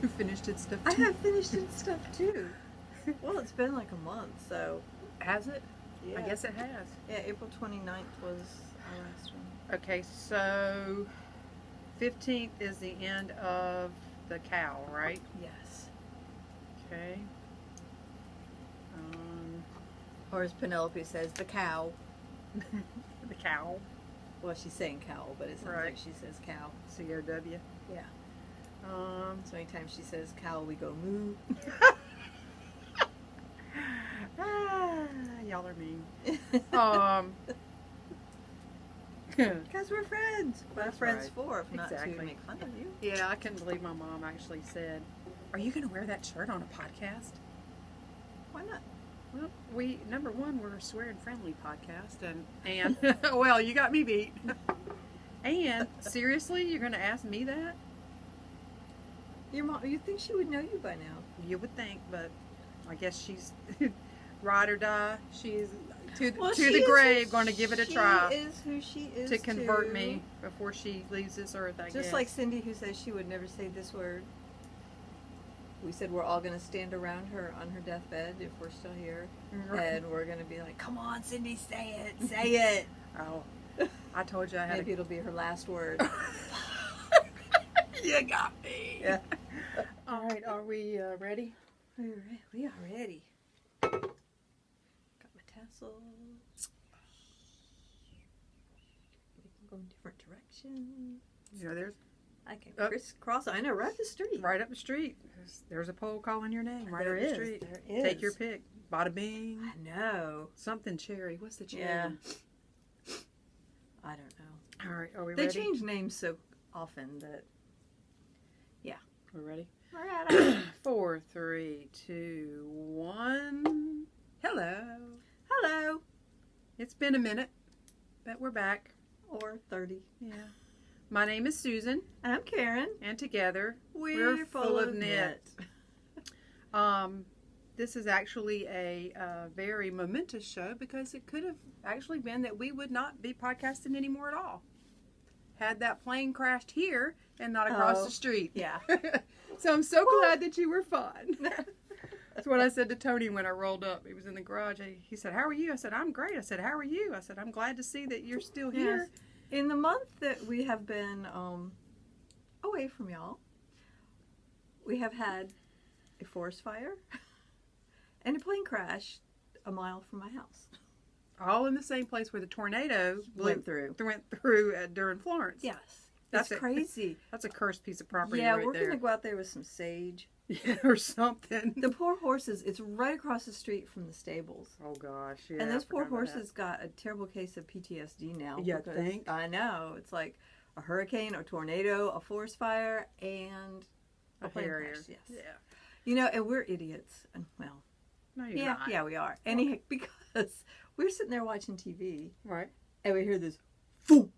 finished its stuff I too. have finished its stuff too. Well, it's been like a month, so Has it? yeah. I guess it has. Yeah, April 29th was our last one. Okay, so 15th is the end of the cow, right? Yes. Okay. Um, Or as Penelope says, the cow. the cow. Well, she's saying cow, but it sounds Right. like she says cow. C-O-W. Yeah. So So anytime she says cow, we go moo. y'all are mean. Um, Because we're friends. What are That's friends right. for if not to Exactly. make fun of you? yeah, I couldn't believe my mom actually said, "Are you going to wear that shirt on a podcast?" Why not? Well, number one, we're a swear and friendly podcast, and well, you got me beat. And seriously, you're going to ask me that? Your mom, you'd think she would know you by now. You would think, but I guess she's ride or die. She's to She the is grave who going to give it a She try is who she is to convert too. me before she leaves this earth. I guess. Just like Cindy, who says she would never say this word. We said we're all going to stand around her on her deathbed if we're still here, and we're going to be like, "Come on, Cindy, say it, say it." Oh, I told you I had. Maybe it'll be her last word. You got me. Yeah. All right, are we ready? We are ready. Got my tassels. We can go in different directions. You know, there's I can Oh. crisscross. I know, right up the street. right up the street. There's a pole calling your name right There up the is, street. there is. Take your pick. Bada bing. I know. Something cherry. What's the cherry? Yeah. one? I don't know. All right, are we They ready? change names so often that. We're ready. We're at it. 4, 3, 2, 1. Hello. Hello. It's been a minute, but we're back. Or 30. Yeah. My name is Susan, I'm Karen. and together We're full of knit. This is actually a very momentous show because it could have actually been that we would not be podcasting anymore at all. Had that plane crashed here and not across Oh, the street. Yeah. So I'm so glad that you were fine. That's what I said to Tony when I rolled up. He was in the garage. He said, "How are you?" I said, "I'm great." I said, "How are you?" I said, "I'm glad to see that you're still here." Yes. In the month that we have been away from y'all, we have had a forest fire and a plane crash a mile from my house. All in the same place where the tornado Went through. during Florence. Yes. That's It's it. crazy. That's a cursed piece of property Yeah, right we're there. going to go out there with some sage. Yeah, or something. The poor horses, it's right across the street from the stables. Oh gosh, yeah. And I those poor forgot about that. horses got a terrible case of PTSD now. You because think? I know. It's like a hurricane, a tornado, a forest fire, and A plane Harrier. crash. Yes. Yeah. You know, and we're idiots. And well, No, you're yeah, not. yeah, we are. And because we're sitting there watching TV, Right. and we hear this, boom,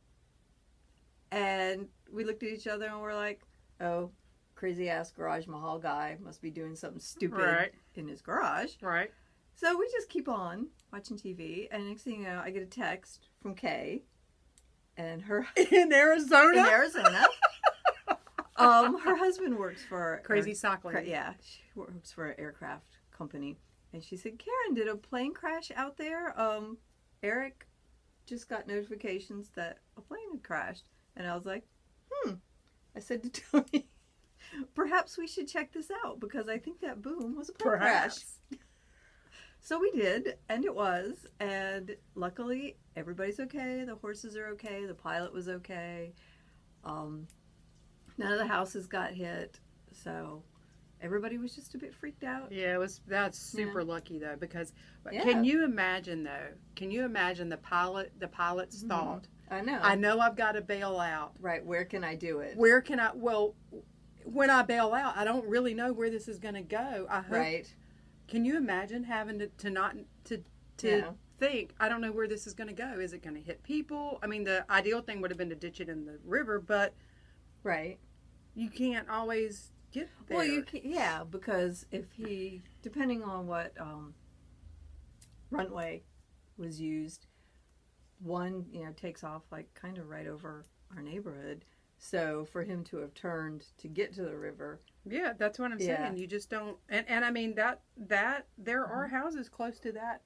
and we looked at each other and we're like, "Oh, crazy ass Garage Mahal guy must be doing something stupid Right. in his garage." Right. So we just keep on watching TV, and next thing you know, I get a text from Kay, and her In Arizona. in Arizona. Her husband works for Crazy sock lady. yeah, she works for an aircraft company, and she said, "Karen, did a plane crash out there? Eric just got notifications that a plane had crashed," and I was like, I said to Tony, "Perhaps we should check this out because I think that boom was a plane crash." Perhaps. So we did, and it was, and luckily everybody's okay. The horses are okay. The pilot was okay. None of the houses got hit, so everybody was just a bit freaked out. Yeah, that's super lucky though because Yeah. can you imagine though? Can you imagine the pilot's thought? I know. I know I've got to bail out. Right, where can I do it? Where can I? Well, when I bail out, I don't really know where this is going to go. I hope. Right. Can you imagine having to not to Yeah. think? I don't know where this is going to go. Is it going to hit people? I mean, the ideal thing would have been to ditch it in the river, but Right. you can't always get there. Well, you can, yeah, because if he, depending on what runway was used, one takes off like kind of right over our neighborhood. So for him to have turned to get to the river, Yeah, that's what I'm Yeah. saying. You just don't, and I mean that there are houses close to that.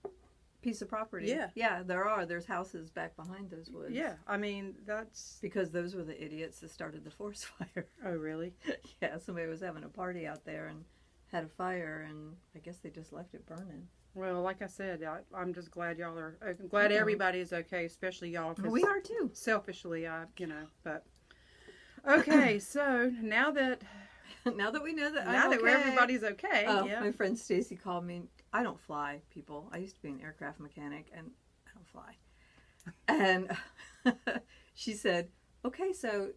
piece of property. Yeah. Yeah, there are. There's houses back behind those woods. Yeah, I mean that's. Because those were the idiots that started the forest fire. Oh really? Yeah, somebody was having a party out there and had a fire, and I guess they just left it burning. Well, like I said, I'm just glad y'all are. I'm glad everybody is okay, especially y'all. 'Cause We are too. selfishly, but okay. So now that Now that we know that now I'm that okay. everybody's okay, yeah. My friend Stacy called me. I don't fly, people. I used to be an aircraft mechanic, and I don't fly. And she said, "Okay, so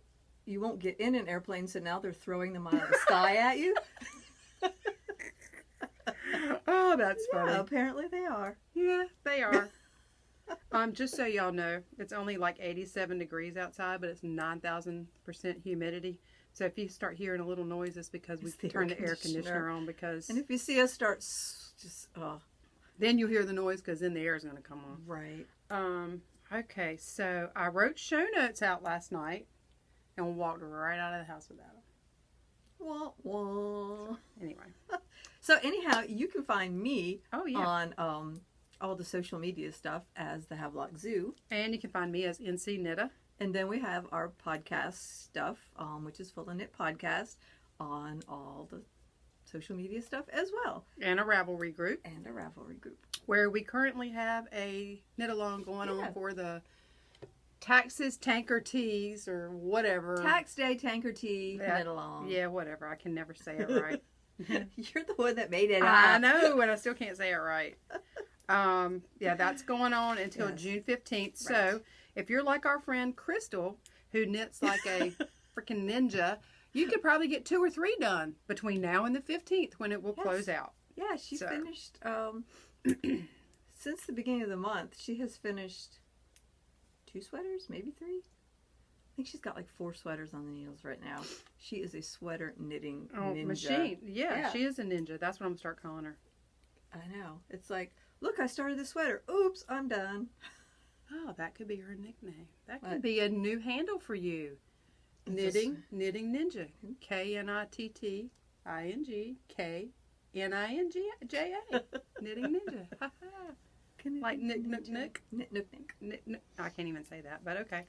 you won't get in an airplane, so now they're throwing them out of the sky at you." Oh, that's Yeah, funny. apparently they are. Yeah, they are. Just so y'all know, it's only like 87 degrees outside, but it's 9,000% humidity. So if you start hearing a little noise, it's because we It's the turned the air air conditioner. conditioner on. Because And if you see us start just, then you'll hear the noise because then the air is going to come on. right. Okay, so I wrote show notes out last night and walked right out of the house without them. Wah, wah. Anyway. So anyhow, you can find me Oh, yeah. on all the social media stuff as the Havelock Zoo. And you can find me as NC Nita. And then we have our podcast stuff, which is Full of Knit Podcast, on all the social media stuff as well. And a Ravelry group And a Ravelry group. where we currently have a knit along going Yeah. on for the Taxes Tanker Teas or whatever. Tax Day Tanker Tea, That- Knit Along. Yeah, whatever. I can never say it right. You're the one that made it up. I know, and I still can't say it right. Yeah, that's going on until Yes. June 15th. So Right. if you're like our friend Crystal, who knits like a freaking ninja, you could probably get 2 or 3 done between now and the 15th when it will Yes. close out. Yeah, she So. finished, since the beginning of the month, she has finished 2 sweaters, maybe 3. I think she's got like 4 sweaters on the needles right now. She is a sweater knitting Oh, ninja. machine. Yeah, Yeah. she is a ninja. That's what I'm going to start calling her. I know. It's like, look, I started the sweater. Oops, I'm done. Oh, that could be her nickname. That could What? be a new handle for you. It's Knitting Ninja. KNITTING KNINGJA. Knitting Ninja. Ha ha. Like Nick Nook Nook. Knit Nook Nick. I can't even say that, but okay.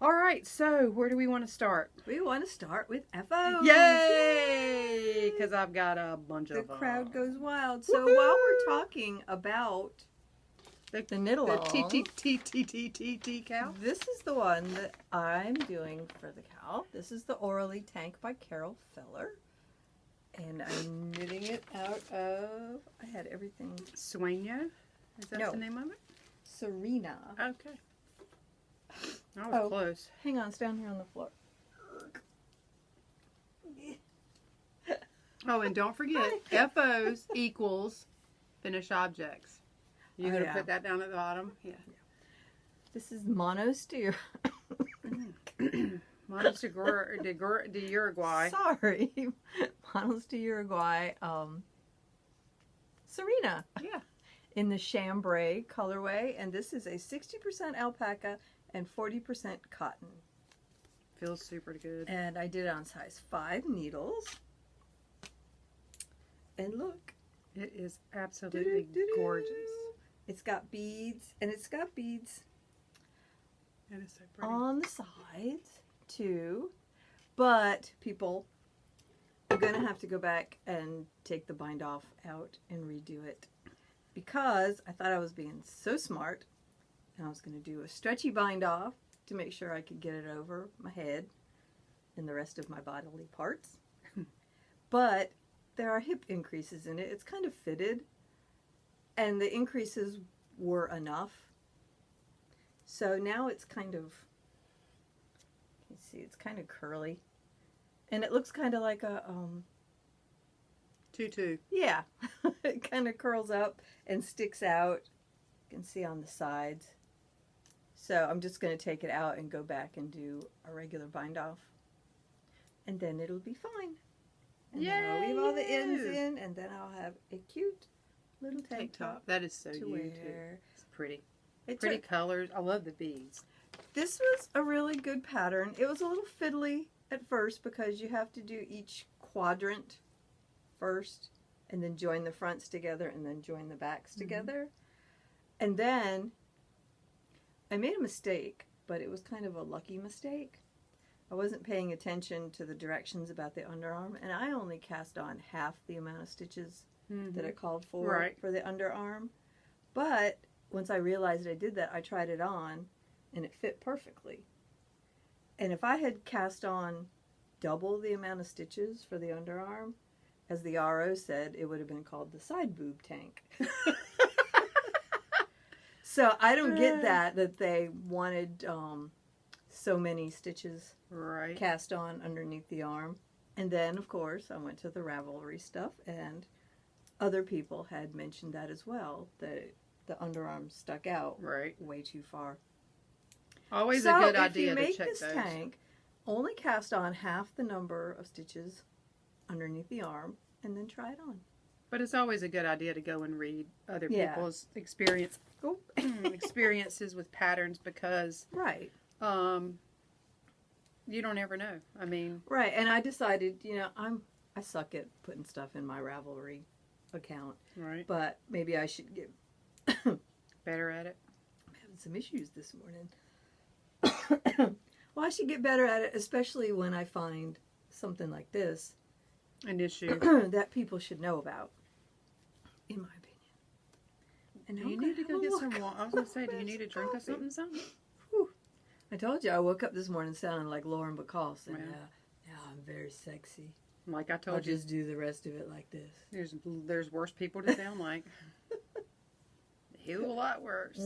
All right, so where do we want to start? We want to start with FOs. Yay! Because I've got a bunch The of them. crowd goes wild. So Woohoo! while we're talking about The- the knit The along, TTTTTT cow. this is the one that I'm doing for the cow. This is the Orally Tank by Carol Feller. And I'm knitting it out of, I had everything, Sueño? Is that No. the name of it? Serena. Okay. I was Oh. close. Hang on, it's down here on the floor. Oh, and don't forget, FOs equals finished objects. You Oh, gonna yeah. put that down at the bottom? Yeah. This is monosteer. Monos de Uruguay. Sorry. Monos de Uruguay. Serena. Yeah. In the chambray colorway. And this is a 60% alpaca and 40% cotton. Feels super good. And I did it on size 5 needles. And look. It is absolutely Doo-doo-doo-doo. gorgeous. It's got beads. And it's got beads It is so pretty. on the sides too. But people, I'm going to have to go back and take the bind off out and redo it. Because I thought I was being so smart. And I was going to do a stretchy bind off to make sure I could get it over my head and the rest of my bodily parts. But there are hip increases in it. It's kind of fitted. And the increases were enough. So now it's kind of, you can see, it's kind of curly. And it looks kind of like a, Tutu. yeah, it kind of curls up and sticks out. You can see on the sides. So I'm just going to take it out and go back and do a regular bind off. And then it'll be fine. And then I'll leave all the ends Yay! in, and then I'll have a cute little tank top That is so to you too. wear. It's pretty. It Pretty took, colors. I love the beads. This was a really good pattern. It was a little fiddly at first because you have to do each quadrant first and then join the fronts together and then join the backs together. And then I made a mistake, but it was kind of a lucky mistake. I wasn't paying attention to the directions about the underarm, and I only cast on half the amount of stitches that I called for for the underarm. But once I realized I did that, I tried it on, and it fit perfectly. And if I had cast on double the amount of stitches for the underarm, as the RO said, it would have been called the side boob tank. So I don't get that they wanted so many stitches cast on underneath the arm. And then, of course, I went to the Ravelry stuff, and other people had mentioned that as well, that the underarm stuck out way too far. Always a good idea to to make check this those. tank, only cast on half the number of stitches underneath the arm, and then try it on. But it's always a good idea to go and read other people's experiences with patterns because you don't ever know. I mean, and I decided, I suck at putting stuff in my Ravelry account, but maybe I should get better at it. I'm having some issues this morning. Well, I should get better at it, especially when I find something like this, an issue that people should know about, in my opinion. And do you need to go get some water? I was going to say, do you need a drink of something? Whew. I told you, I woke up this morning sounding like Lauren Bacall, and now I'm very sexy. Like I told I'll you. just do the rest of it like this. There's worse people to sound like. A whole lot worse.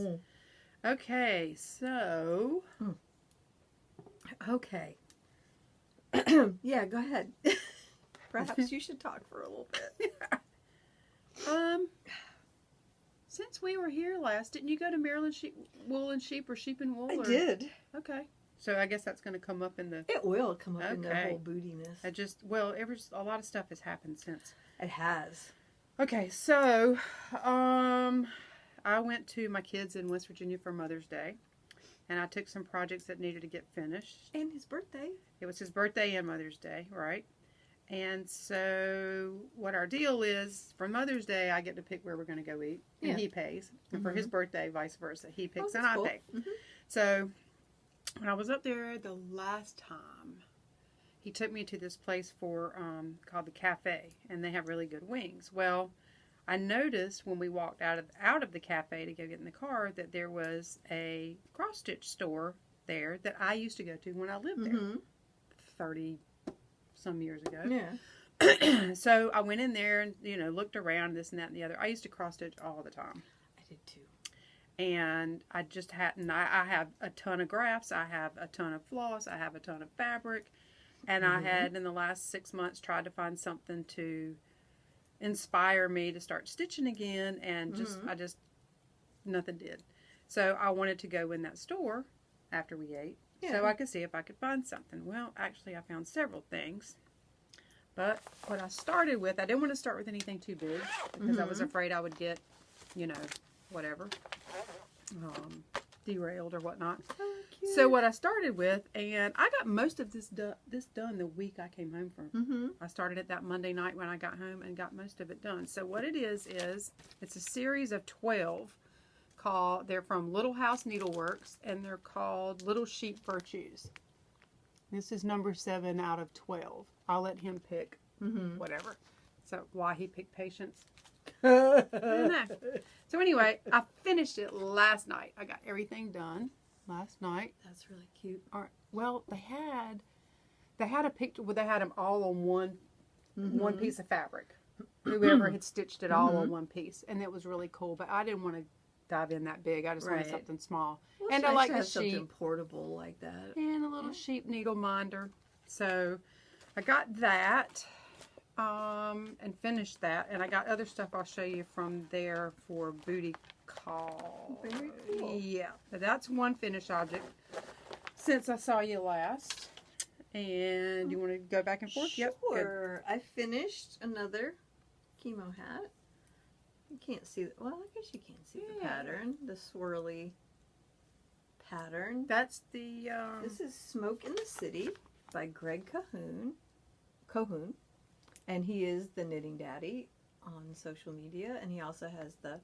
Okay, so... Okay. Yeah, go ahead. Perhaps you should talk for a little bit. Since we were here last, didn't you go to Maryland Wool and Sheep or Sheep and Wool? I did. Okay. So I guess that's going to come up in the... It will come up in the whole bootiness. A lot of stuff has happened since. It has. Okay, so I went to my kids in West Virginia for Mother's Day, and I took some projects that needed to get finished. And his birthday. It was his birthday and Mother's Day, right? And so what our deal is, for Mother's Day, I get to pick where we're going to go eat, and he pays. And for his birthday, vice versa. He picks and I pay. So when I was up there the last time, he took me to this place called the Cafe, and they have really good wings. Well, I noticed when we walked out of the cafe to go get in the car that there was a cross-stitch store there that I used to go to when I lived there 30 some years ago. Yeah. So I went in there and, looked around, this and that and the other. I used to cross-stitch all the time. I did too. And I just hadn't, I have a ton of grafts, I have a ton of floss, I have a ton of fabric, and I had in the last 6 months tried to find something to inspire me to start stitching again, and nothing did. So I wanted to go in that store after we ate so I could see if I could find something. Well, actually I found several things, but what I started with, I didn't want to start with anything too big because I was afraid I would get, whatever, derailed or whatnot. So what I started with, and I got most of this done the week I came home from. I started it that Monday night when I got home and got most of it done. So what it is it's a series of 12 they're from Little House Needleworks, and they're called Little Sheep Virtues. This is number 7 out of 12. I'll let him pick whatever. So why he picked Patience, I don't know. So anyway, I finished it last night. I got everything done last night. That's really cute. All right. Well, they had a picture where they had them all on one piece of fabric. Whoever had stitched it all on one piece, and it was really cool. But I didn't want to dive in that big. I just wanted something small, well, and I like the sheep. something portable like that, and a little sheep needle minder. So I got that. And finished that, and I got other stuff I'll show you from there for Booty Call. Very cool. Yeah, but that's one finished object since I saw you last. And you want to go back and forth? Sure. Yep. Good. I finished another chemo hat. You can't see well, I guess you can't see the pattern, the swirly pattern. That's the. This is Smoke in the City by Greg Cohoon. And he is the Knitting Daddy on social media. And he also has the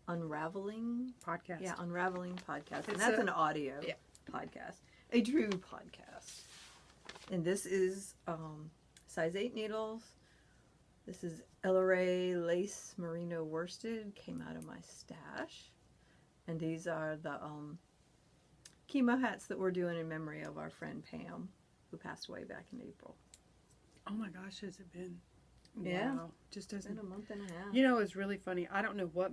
Unraveling podcast. Yeah, Unraveling podcast. And It's that's an audio yeah. podcast. A Drew podcast. And this is size 8 needles. This is Ella Ray Lace Merino Worsted. Came out of my stash. And these are the chemo hats that we're doing in memory of our friend Pam, who passed away back in April. Oh my gosh, has it been? Yeah. Wow. Just It's doesn't. been a month and a half. You know, it's really funny. I don't know what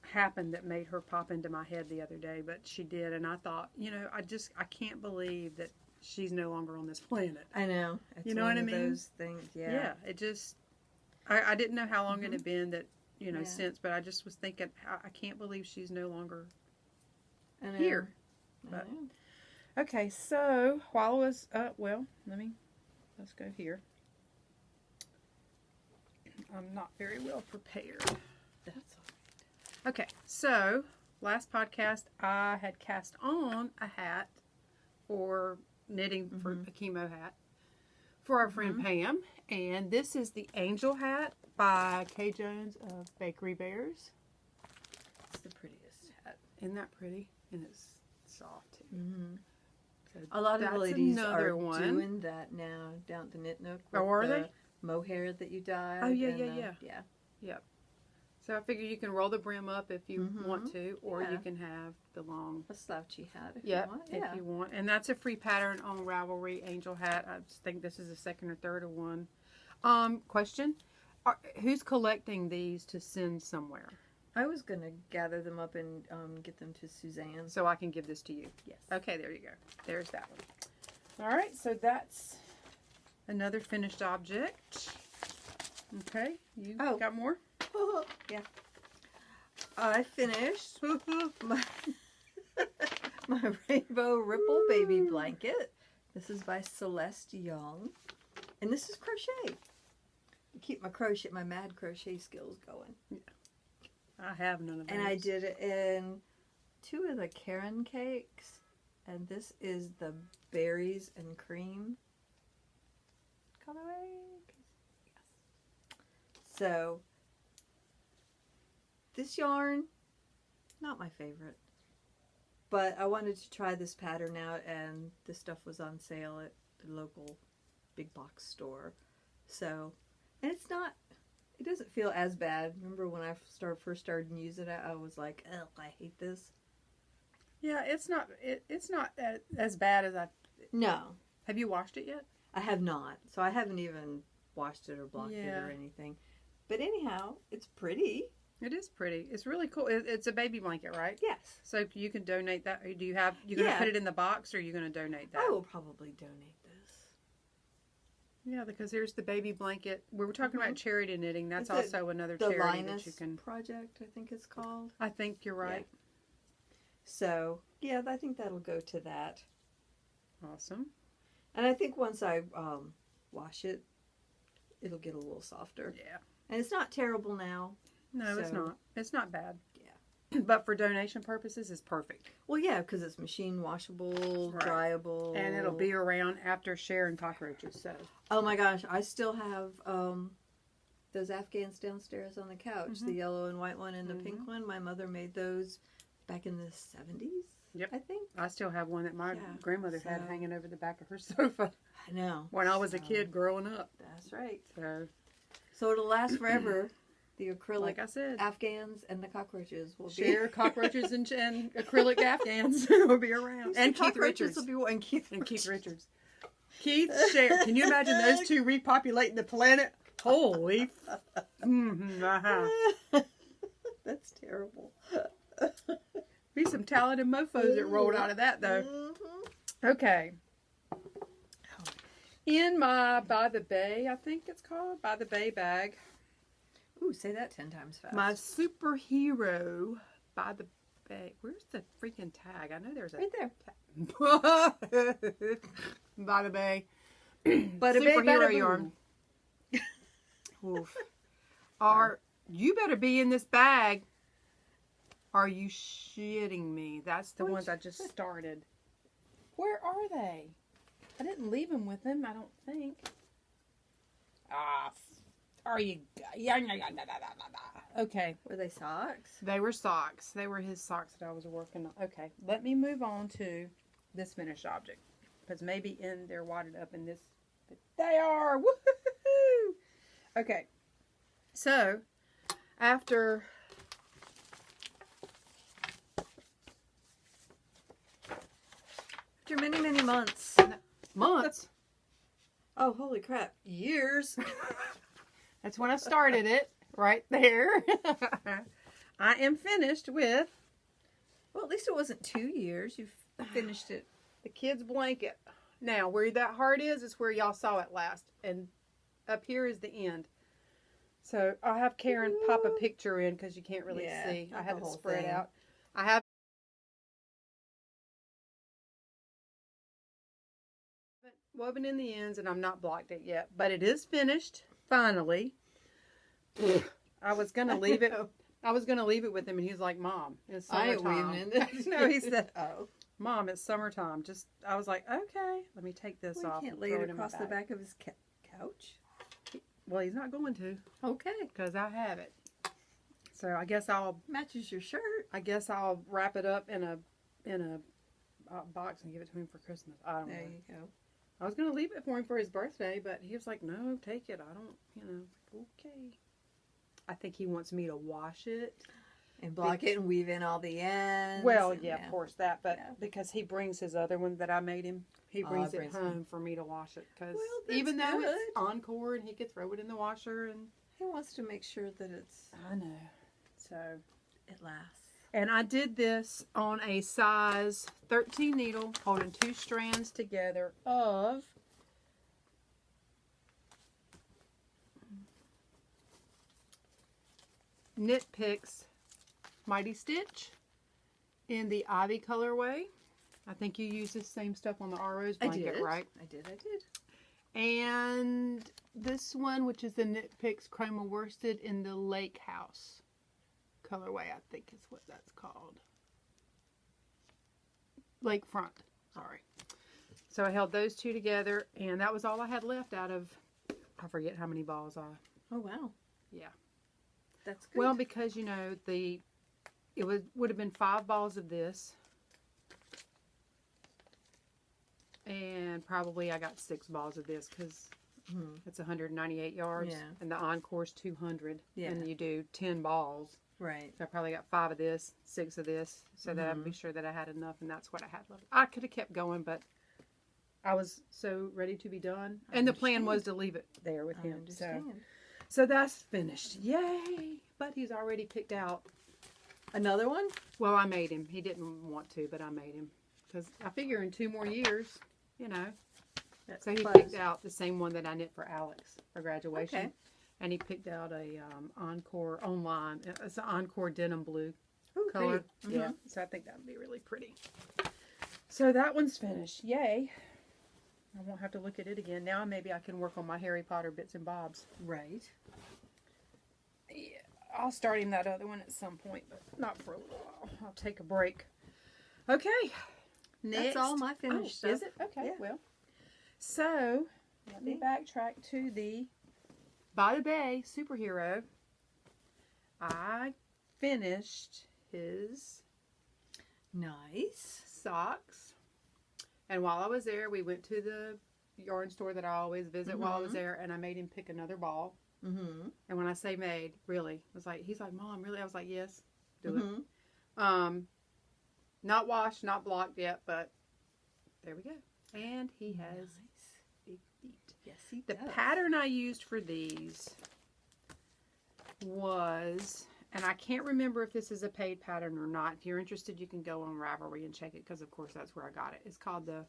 happened that made her pop into my head the other day, but she did, and I thought, I can't believe that she's no longer on this planet. I know. It's You know one what I of mean? Those things. Yeah. Yeah, it just. I didn't know how long it had been that Yeah. since, but I just was thinking, I can't believe she's no longer I know. here. I But- know. Okay, so while I was let's go here. I'm not very well prepared. That's all. Okay, so last podcast I had cast on a hat for knitting for a chemo hat for our friend Pam, and this is the Angel hat by Kay Jones of Bakery Bears. It's the prettiest hat. Isn't that pretty? And it's soft too. Mm-hmm. So A lot of that's ladies another are one. doing that now down at the Knit Nook. Oh, are the they? Mohair that you dyed. Oh, yeah, and yeah. Yeah. Yep. So I figure you can roll the brim up if you want to, or Yeah. you can have the long. A slouchy hat if Yep, you want. if Yeah. you want. And that's a free pattern on Ravelry Angel hat. I just think this is the second or third of one. Question: who's collecting these to send somewhere I was going to gather them up and get them to Suzanne. so I can give this to you? Yes. Okay, there you go. There's that one. All right, so that's another finished object. Okay, you Oh. got more? Yeah. I finished my, my Rainbow Ripple Baby Blanket. This is by Celeste Young. And this is crochet. Keep my mad crochet skills going. I have none of those. And I did it in 2 of the Karen cakes. And this is the berries and cream colorway. Yes. So, this yarn, not my favorite. But I wanted to try this pattern out, and this stuff was on sale at the local big box store. So, and it doesn't feel as bad. Remember when I first started using it, I was like, ugh, I hate this. Yeah, it's not as bad as I. No, Have you washed it yet? I have not. So I haven't even washed it or blocked it Yeah. or anything. But anyhow, it's pretty. It is pretty. It's really cool. It's a baby blanket, right? Yes. So you can donate that. Or do you have? You gonna Yeah. put it in the box, or are you gonna donate that? I will probably donate this. Yeah, because here's the baby blanket. We were talking about charity knitting. That's It's also another The charity Linus that you can. Project, I think it's called. I think you're right. So, yeah, I think that'll go to that. Awesome. And I think once I wash it, it'll get a little softer. Yeah. And it's not terrible now. No, it's So- not. It's not bad. Yeah. But for donation purposes, it's perfect. Well, yeah, because it's machine washable, Right. dryable. And it'll be around after sharing cockroaches. So. Oh my gosh, I still have those Afghans downstairs on the couch. Mm-hmm. The yellow and white one and the pink one. My mother made those back in the 70s. Yep. I think. I still have one that my Yeah, grandmother had so- hanging over the back of her sofa I know. when I was a So, kid growing up. That's right. So, So it'll last forever. The acrylic like I said, Afghans and the cockroaches will share be. cockroaches and acrylic Afghans will be around. And Keith Cockroaches Richards. will be and Keith And Keith Richards. Keith, share. Can you imagine those two repopulating the planet? Holy. That's terrible. Be some talented mofos that rolled out of that, though. Mm-hmm. Okay. In my By the Bay, I think it's called, By the Bay bag, Ooh, say that 10 times fast. my superhero By the Bay. Where's the freaking tag? I know there's a right there. By the Bay. But a Superhero yarn. Oof. You better be in this bag. Are you shitting me? That's the Which- ones I just started. Where are they? I didn't leave them with him, I don't think. Are you? Yeah. Okay. Were they socks? They were socks. They were his socks that I was working on. Okay, let me move on to this finished object. Because maybe they're wadded up in this. They are! Woohoo! Okay. So, after Many, many months. months, Oh, holy crap. Years. that's when I started it, right there. I am finished with Well, at least it wasn't 2 years. You've finished it. the kid's blanket. Now, where that heart is where y'all saw it last. And up here is the end. So, I'll have Karen pop a picture in because you can't really Yeah, see. I not have the it whole spread thing. out. I have woven in the ends and I'm not blocked it yet. But it is finished, finally. I was going to leave it. I was going to leave it with him and he's like, Mom, it's I ain't summertime. weaving in this. No, he said, Oh. Mom, it's summertime. I was like, okay, let me take this Well, off. you can't and lay throw it in my across the back of his couch. Well, he's not going to Okay. because I have it. So I guess I'll Matches your shirt. wrap it up in a box and give it to him for Christmas. I don't There know. you go. I was gonna leave it for him for his birthday, but he was like, "No, take it. I don't, okay." I think he wants me to wash it. And block it and weave in all the ends. Well, and, yeah, of course that, but Yeah. because he brings his other one that I made him, he brings it brings home for me to wash it. Because Well, that's even though it's good. Encore and he could throw it in the washer, and He wants to make sure that I know. So, it lasts. and I did this on a size 13 needle, holding 2 strands together of Knit Picks Mighty Stitch in the Ivy colorway. I think you use the same stuff on the Rose blanket, right? I did. And this one, which is the Knit Picks Chroma Worsted in the Lake House colorway, I think is what that's called. Lakefront, sorry. So I held those 2 together, and that was all I had left out of, I forget how many balls Oh, wow. yeah. That's good. Well, because, it would have been 5 balls of this. And probably I got 6 balls of this because it's 198 yards. Yeah. And the Encore's 200. Yeah. And you do 10 balls. Right. So I probably got 5 of this, 6 of this, so that I'd be sure that I had enough, and that's what I had left. I could have kept going, but I was so ready to be done. And the plan was to leave it there with I him. understand. So that's finished. Yay! But he's already picked out. Another one? Well, I made him. He didn't want to, but I made him. Because I figure in 2 more years, That's So he close. picked out the same one that I knit for Alex for graduation. Okay. And he picked out a Encore online. It's an Encore denim blue Ooh, color. pretty. Yeah. So I think that would be really pretty. So that one's finished. Yay. I won't have to look at it again. Now maybe I can work on my Harry Potter bits and bobs. Right. Yeah, I'll start him that other one at some point, but not for a little while. I'll take a break. Okay. Next. That's all my finished stuff. Is it? Okay, Yeah. well. So, let me backtrack to the By the Bay superhero. I finished his Nice. socks. And while I was there, we went to the yarn store that I always visit while I was there, and I made him pick another ball. Mm-hmm. And when I say made, really, I was like, he's like, Mom, really? I was like, yes, do Mm-hmm. it. Not washed, not blocked yet, but there we go. And he has Nice. big feet. Yes, he The does. pattern I used for these was, and I can't remember if this is a paid pattern or not. If you're interested, you can go on Ravelry and check it, because of course that's where I got it. It's called the, how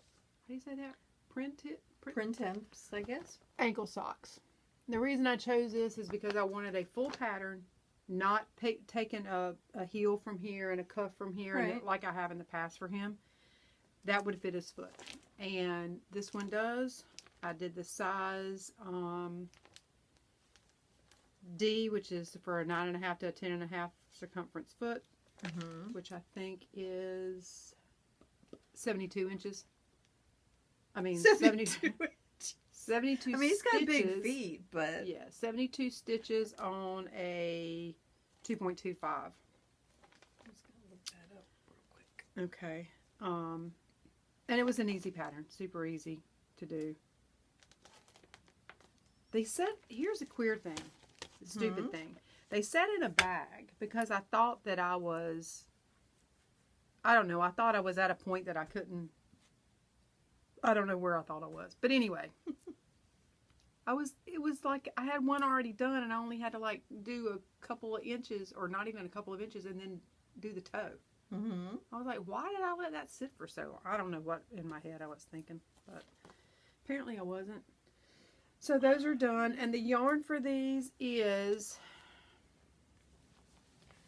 do you say that? Printemps, I guess. Ankle socks. The reason I chose this is because I wanted a full pattern, not taking a heel from here and a cuff from here, and Right. like I have in the past for him. That would fit his foot. And this one does. I did the size D, which is for a 9.5 to a 10.5 circumference foot. which I think is 72 inches. I mean, 72 72 I mean, he's got stitches. big feet, but... Yeah, 72 stitches on a 2.25. I'm just going to look that up real quick. Okay. And it was an easy pattern. Super easy to do. They said, here's a queer thing. A stupid thing. They said in a bag because I thought that I was, I don't know, I thought I was at a point that I couldn't, I don't know where I thought I was. But anyway, it was like I had one already done and I only had to like do a couple of inches or not even a couple of inches and then do the toe. I was like, why did I let that sit for so long? I don't know what in my head I was thinking, but apparently I wasn't. So those are done, and the yarn for these is...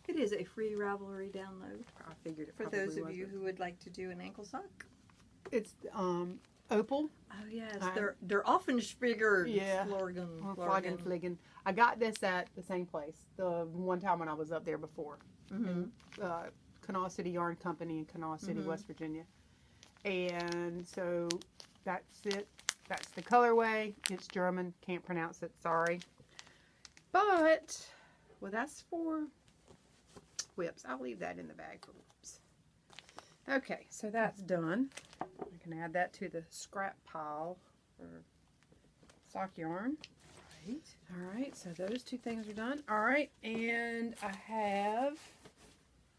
It is a free Ravelry download. I figured it for probably those of wasn't. you who would like to do an ankle sock. It's Opal. Oh yes, they're often Spiegel. Yeah. Florgan. I got this at the same place. The one time when I was up there before. In, Kanawha City Yarn Company in Kanawha City, West Virginia. And so that's it. That's the colorway. It's German. Can't pronounce it. Sorry. But, well, that's for whips. I'll leave that in the bag for whips. Okay, so that's done. I can add that to the scrap pile for sock yarn. Right. All right, so those two things are done. All right, and I have...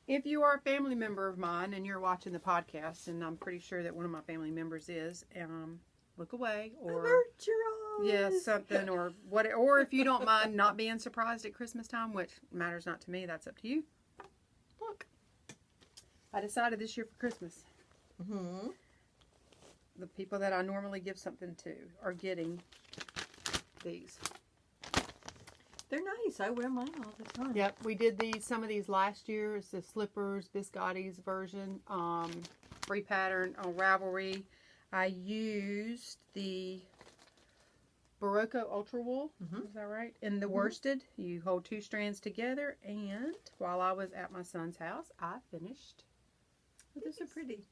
If you are a family member of mine and you're watching the podcast, and I'm pretty sure that one of my family members is, look away or avert your eyes. Yeah, something or what, or if you don't mind not being surprised at Christmas time, which matters not to me, that's up to you. Look, I decided this year for Christmas, the people that I normally give something to are getting these. They're nice. I wear mine all the time. Yep, we did some of these last year. It's the Slippers, Biscotti's version, free pattern on Ravelry. I used the Barocco Ultra Wool, is that right? In the worsted, you hold 2 strands together, and while I was at my son's house, I finished with These are pretty.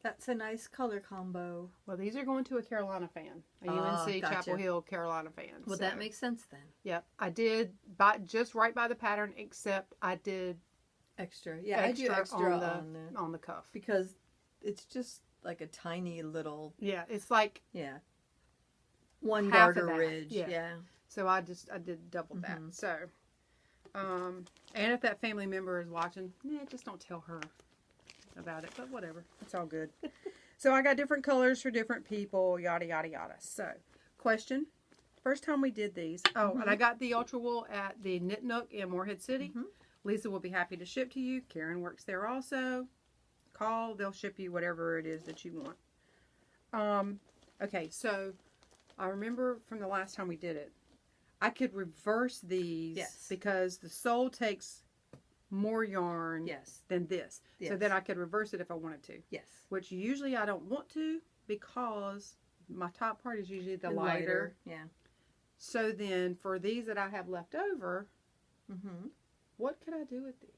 That's a nice color combo. Well, these are going to a Carolina fan, a UNC gotcha. Chapel Hill Carolina fan. Well, so, that makes sense then. Yep, I did just right by the pattern, except I did Extra. Yeah, I do extra on the cuff. because it's just like a tiny little, Yeah, it's like one half of garter that, ridge. yeah. Yeah. so I did double that. So, and if that family member is watching, just don't tell her about it. But whatever, it's all good. So I got different colors for different people, yada yada yada. So, question: first time we did these. Oh, and I got the Ultra Wool at the Knit Nook in Morehead City. Lisa will be happy to ship to you. Karen works there also. Call, they'll ship you whatever it is that you want. Okay, so I remember from the last time we did it, I could reverse these because the sole takes more yarn than this. So then I could reverse it if I wanted to. Yes. Which usually I don't want to because my top part is usually the lighter. Yeah. So then for these that I have left over, what could I do with these?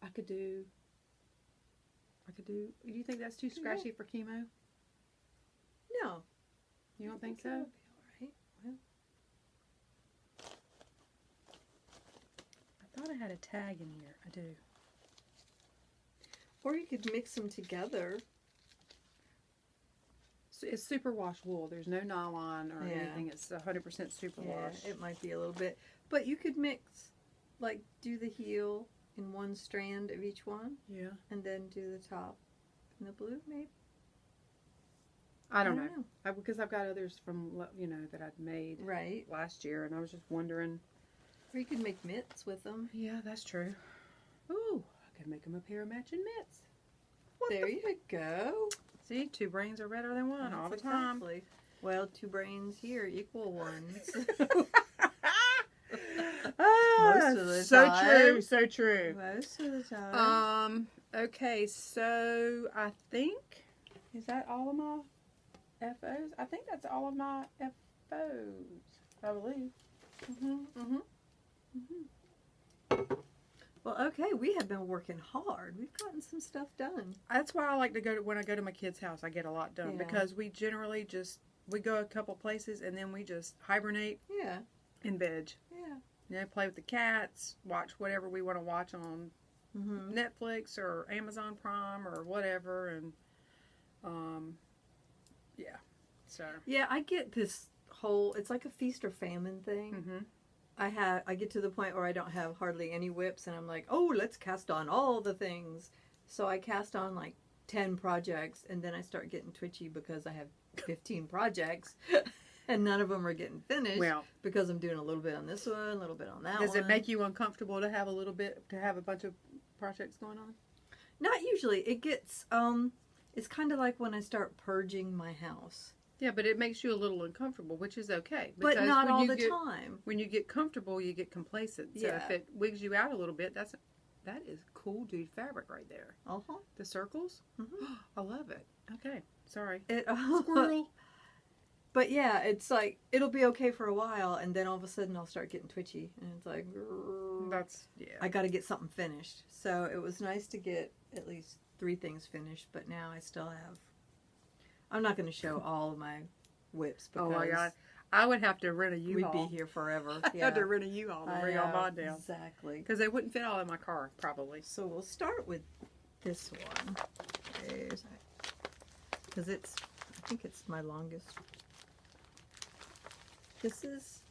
I could do, do you think that's too scratchy for chemo? No. You don't think so? That'll be all right. Well, I thought I had a tag in here. I do. or you could mix them together. So it's superwash wool. There's no nylon or anything. It's 100% superwash. Yeah, it might be a little bit. But you could mix, like, do the heel in one strand of each one. Yeah. And then do the top in the blue, maybe? I don't know. Because I've got others from, that I'd made last year. And I was just wondering. Or you could make mitts with them. Yeah, that's true. Ooh, I could make them a pair of matching mitts. There you go. See, 2 brains are better than one all the time. Exactly. Well, 2 brains here equal ones. Most of the time. So true. Most of the time. Okay, so I think, is that all of my FOs? I think that's all of my FOs, I believe. Well, okay, we have been working hard. We've gotten some stuff done. That's why I like to go to, when I go to my kid's house, I get a lot done Yeah. because we generally just, we go a couple places and then we just hibernate Yeah, in bed. yeah. You know, play with the cats, watch whatever we want to watch on Mm-hmm. Netflix or Amazon Prime or whatever, and yeah. So Yeah, I get this whole, it's like a feast or famine thing. mhm. I get to the point where I don't have hardly any whips and I'm like, oh, let's cast on all the things. So I cast on like 10 projects and then I start getting twitchy because I have 15 projects and none of them are getting finished Well, because I'm doing a little bit on this one, a little bit on that does one. it make you uncomfortable to have a bunch of projects going on? Not usually. It gets, it's kind of like when I start purging my house. Yeah, but it makes you a little uncomfortable, which is okay. But because not when all you the get, time. When you get comfortable, you get complacent. So Yeah. if it wigs you out a little bit, that is cool, dude. Fabric right there. Uh-huh. The circles, Mhm. I love it. Okay, sorry. It, Squirrel. But yeah, it's like, it'll be okay for a while, and then all of a sudden I'll start getting twitchy. And it's like, That's yeah. I got to get something finished. So it was nice to get at least 3 things finished, but now I still have, I'm not going to show all of my whips because Oh my god, I would have to rent a we'd U-Haul. be here forever. I had to rent a U-Haul to bring all mine down Exactly. because they wouldn't fit all in my car probably. So we'll start with this one. Because I think it's my longest. This is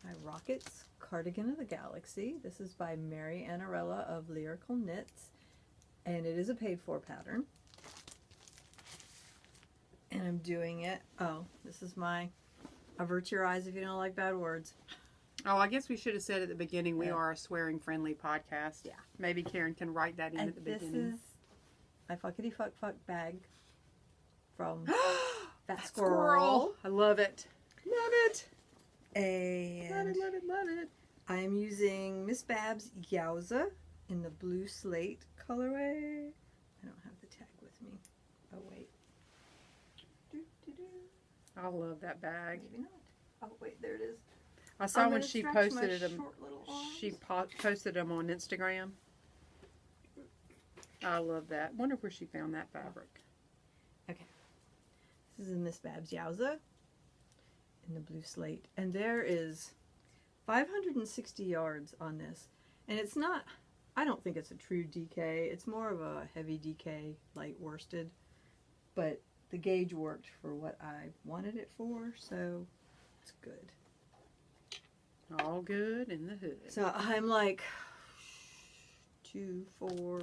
my Rockets Cardigan of the Galaxy. This is by Mary Annarella of Lyrical Knits. And it is a paid for pattern. And I'm doing it. Oh, this is my avert your eyes if you don't like bad words. Oh, I guess we should have said at the beginning we Yeah. are a swearing-friendly podcast. Yeah. Maybe Karen can write that in And at the this beginning. is my fuckity fuck fuck bag from Fat That Squirrel. I love it. Love it. Love And it, love it, love it. I am using Miss Babs Yowza in the blue slate colorway. I don't have the tag with me. Oh, wait. I love that bag. Maybe not. Oh, wait, there it is. I saw I'm when gonna she stretch posted my them. short little arms. She posted them on Instagram. I love that. Wonder where she found that fabric. This is Miss Babs Yowza in the blue slate. And there is 560 yards on this. And it's not, I don't think it's a true DK. It's more of a heavy DK, light worsted. But the gauge worked for what I wanted it for, so it's good. All good in the hood. So I'm like 2, 4,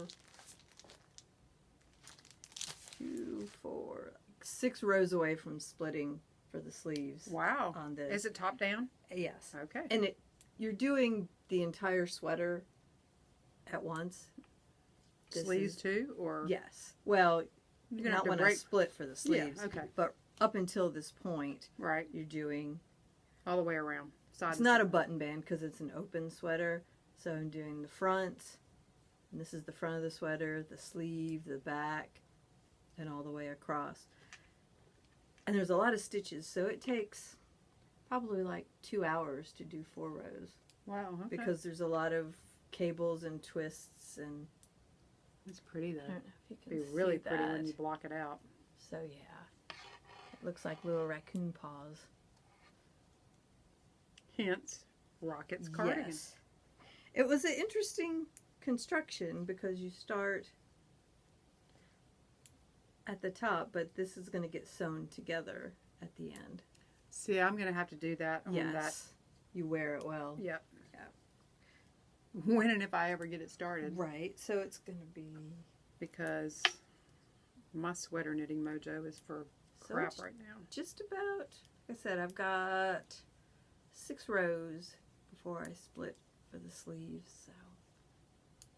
6 rows away from splitting for the sleeves Wow. on this. Is it top down? Yes. Okay. And you're doing the entire sweater at once. This Sleeves is- too, or Yes. Well, you're gonna not have to when I break. split for the sleeves. Yeah. Okay. But up until this point, Right. you're doing. All the way around. Side It's to not a side. button band because it's an open sweater. So I'm doing the front, and this is the front of the sweater, the sleeve, the back, and all the way across. And there's a lot of stitches, so it takes probably like 2 hours to do 4 rows Wow. Okay. because there's a lot of cables and twists, and it's pretty though. I don't know if you can Be see really that. pretty when you block it out. So yeah, it looks like little raccoon paws. Hence, Rocket's cardigan. Yes. It was an interesting construction because you start at the top, but this is going to get sewn together at the end. See, I'm gonna have to do that on that. Yes. You wear it well. Yep. Yep. When and if I ever get it started, Right. So it's going to be because my sweater knitting mojo is for so crap it's right now. just about, like I said, I've got 6 rows before I split for the sleeves. So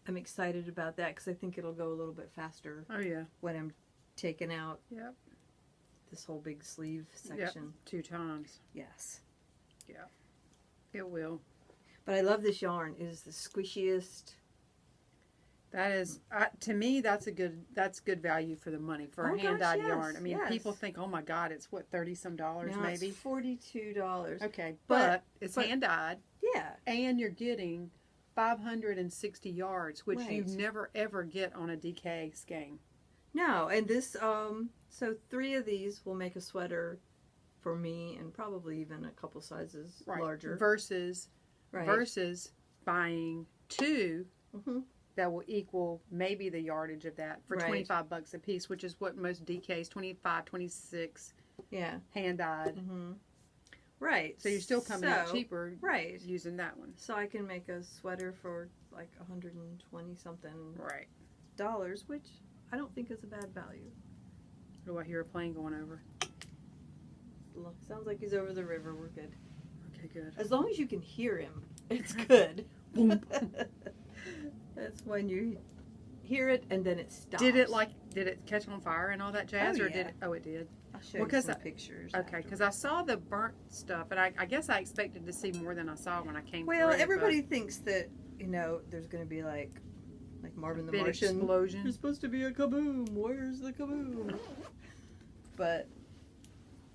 I'm excited about that because I think it'll go a little bit faster Oh yeah. when I'm taking out Yep. this whole big sleeve section. 2 times. Yes. It will. But I love this yarn. It is the squishiest. That is, to me, that's good value for the money for Oh, a hand dyed gosh, yarn. yes, I mean, yes. people think, oh my God, it's what $30-some Now maybe. it's $42. Okay, But- but it's but- hand dyed, Yeah. and you're getting 560 yards, which you Right. never ever get on a DK skein. No, and this, so 3 of these will make a sweater for me, and probably even a couple sizes larger. Versus Right. versus buying 2 hmm that will equal maybe the yardage of that for Right. $25 a piece, which is what most DKs, 25, 26 Yeah. hand-dyed. hmm Right. So you're still coming out So- cheaper Right. using that one. So I can make a sweater for like 120 something Right. dollars, which I don't think is a bad value. Oh, I hear a plane going over. Look, sounds like he's over the river. We're good. Okay, good. As long as you can hear him, it's good. That's when you hear it and then it stops. Did it catch on fire and all that jazz, Oh, or yeah. did it? Oh, it did. I'll show Well, you 'cause some I- pictures. Okay, because I saw the burnt stuff, and I guess I expected to see more than I saw when I came. Well, through, but everybody thinks that, there's going to be like Marvin the big Martian. explosion. There's supposed to be a kaboom. Where's the kaboom? But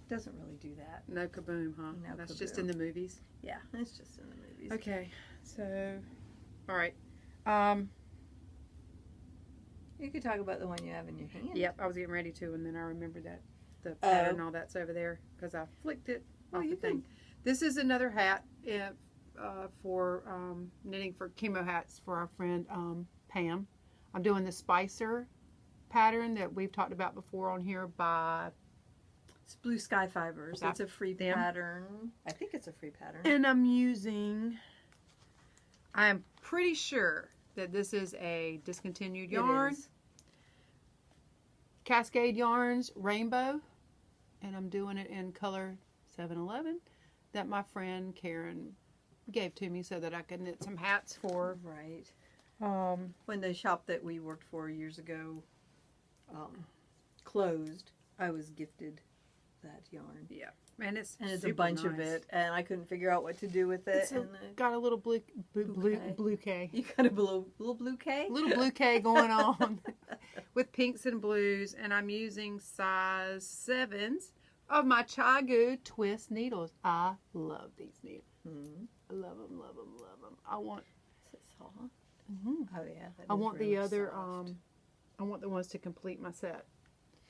it doesn't really do that. No kaboom, huh? No That's just kaboom. in the movies. Yeah, it's just in the movies. Okay, so, all right. You could talk about the one you have in your hand. Yep, I was getting ready to, and then I remembered that the pattern and all that's over there because I flicked it Oh, off you the thing. This is another hat for knitting for chemo hats for our friend Pam. I'm doing the Spicer pattern that we've talked about before on here by, It's Blue Sky Fibers. Got It's a free them. pattern. I think it's a free pattern. and I'm using. I am pretty sure that this is a discontinued yarn. It is. Cascade Yarns Rainbow, and I'm doing it in color 711 that my friend Karen gave to me so that I could knit some hats for. Right. When the shop that we worked for years ago closed, I was gifted that yarn. Yeah, and it's And it's a super bunch of nice. it, and I couldn't figure out what to do with it. It's a- And got a little blue Bouquet. K. you got a little blue K? Little blue K going on with pinks and blues, and I'm using size 7s of my Chagu twist needles. I love these needles. Hmm. I love them, love them, love them. I want. Is it soft? Mhm. Oh yeah. that I is want really the other. soft. I want the ones to complete my set.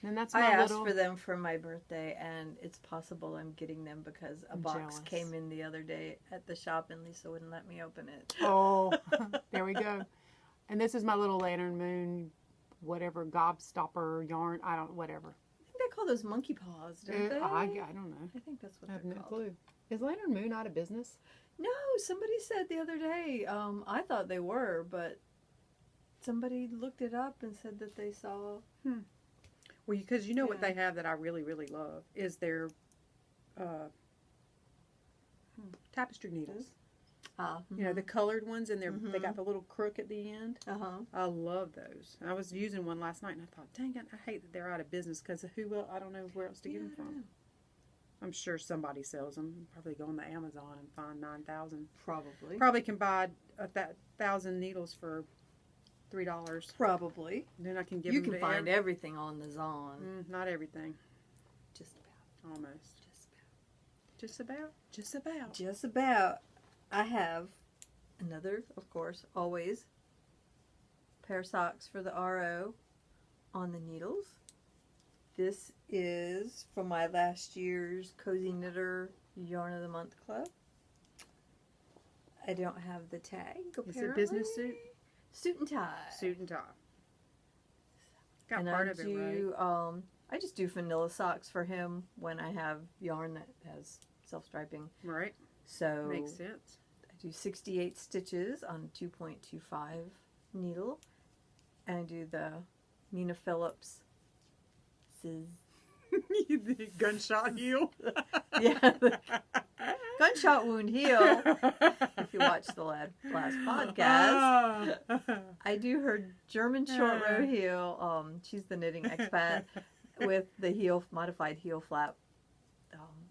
And that's I my asked little. for them for my birthday, and it's possible I'm getting them because a I'm box jealous. came in the other day at the shop, and Lisa wouldn't let me open it. Oh, there we go. And this is my little Lantern Moon, whatever gobstopper yarn. I don't whatever. I think they call those monkey paws, don't they? I don't know. I think that's what I have they're no called. clue. Is Lantern Moon out of business? No, somebody said the other day. I thought they were, but somebody looked it up and said that they saw. Well, because you know what Yeah. they have that I really, really love is their tapestry needles. You know, the colored ones, and they got the little crook at the end. Uh-huh. I love those. I was using one last night, and I thought, dang it, I hate that they're out of business because who will? I don't know where else to get them from. I'm sure somebody sells them. Probably go on the Amazon and find 9,000. Probably. Probably can buy 1,000 needles for $3. Probably. Then I can give You them can to find everything on the Zon. not everything. Just about. Almost. Just about. Just about. Just about. Just about. I have another, of course, always, pair of socks for the RO on the needles. This is from my last year's Cozy Knitter Yarn of the Month Club. I don't have the tag, Is apparently. it business suit? Suit and tie. Suit and tie. Got and part I of it do, right. I just do vanilla socks for him when I have yarn that has self-striping. Right. So Makes sense. I do 68 stitches on 2.25 needle, and I do the Nina Phillips The gunshot heel. yeah, the gunshot wound heel. If you watch the last podcast, I do her German short row heel. She's the knitting expat with the heel modified heel flap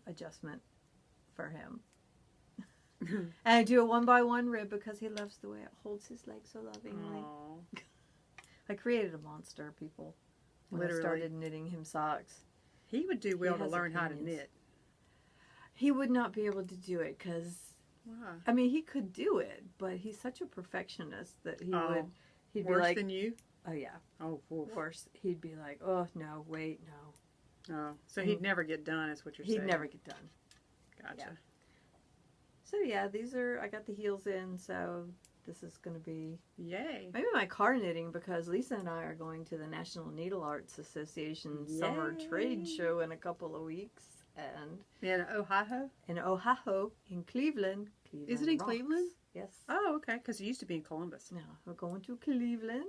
adjustment for him. And I do a 1x1 rib because he loves the way it holds his leg so lovingly. Aw. I created a monster, people, when Literally. I started knitting him socks. He would do well to has learn how to opinions. knit. He would not be able to do it because Why? I mean, he could do it, but he's such a perfectionist that he'd be Worse like, than you? oh yeah, Oh, oof. worse. He'd be like, oh no, wait, no. Oh, so he'd never get done, is what you're He'd saying. never get done. Gotcha. Yeah. So yeah, I got the heels in, so this is going to be Yay. maybe my car knitting, because Lisa and I are going to the National Needle Arts Association summer trade show in a couple of weeks. And In Ohio? in Ohio, in Cleveland. Is it in rocks. Cleveland? Yes. Oh, okay, because it used to be in Columbus. No, we're going to Cleveland.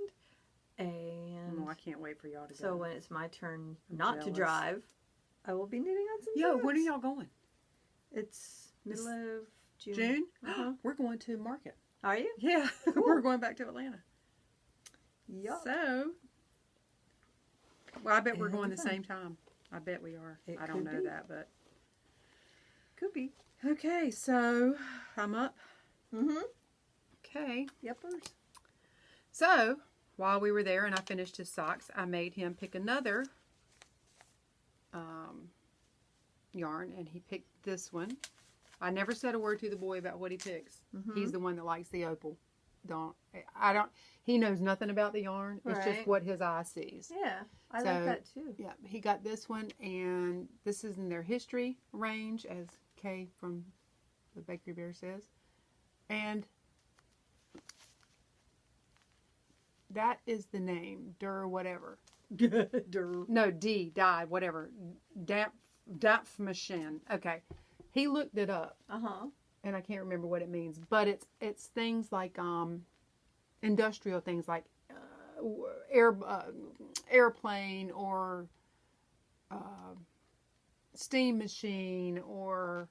And Oh, I can't wait for y'all to go. so when it's my turn I'm not to jealous. drive, I will be knitting on some Yo, socks. when are y'all going? It's middle of June. June? Uh-huh. We're going to market. Are you? Yeah, we're going back to Atlanta. Yup. So, well, I bet we're It'll going be the fun. same time. I bet we are. It I don't could know be. that, but Could be. okay. So I'm up. Mm-hmm. Okay. Yepers. So while we were there and I finished his socks, I made him pick another yarn, and he picked this one. I never said a word to the boy about what he picks. Mm-hmm. He's the one that likes the opal. He knows nothing about the yarn. It's just Right. what his eye sees. Yeah, I So, like that too. Yeah, he got this one, and this is in their history range, as Kay from the Bakery Bear says. And that is the name, whatever. No, whatever. Dampfmaschine. Okay. He looked it up, Uh-huh. and I can't remember what it means, but it's things like industrial things like airplane or steam machine or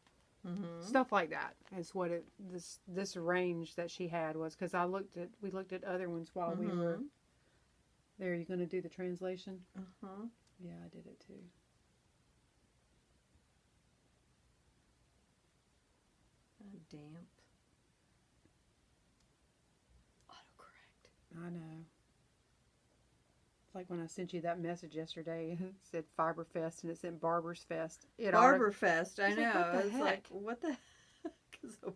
stuff like that is what this range that she had was, because we looked at other ones while we were there. You going to do the translation? Uh-huh. Yeah, I did it too. Damp. Autocorrect. I know. It's like when I sent you that message yesterday. It said Fiberfest and it said Barber's Fest. Barberfest, I It's like, know. what the It's like, heck? what the heck? So,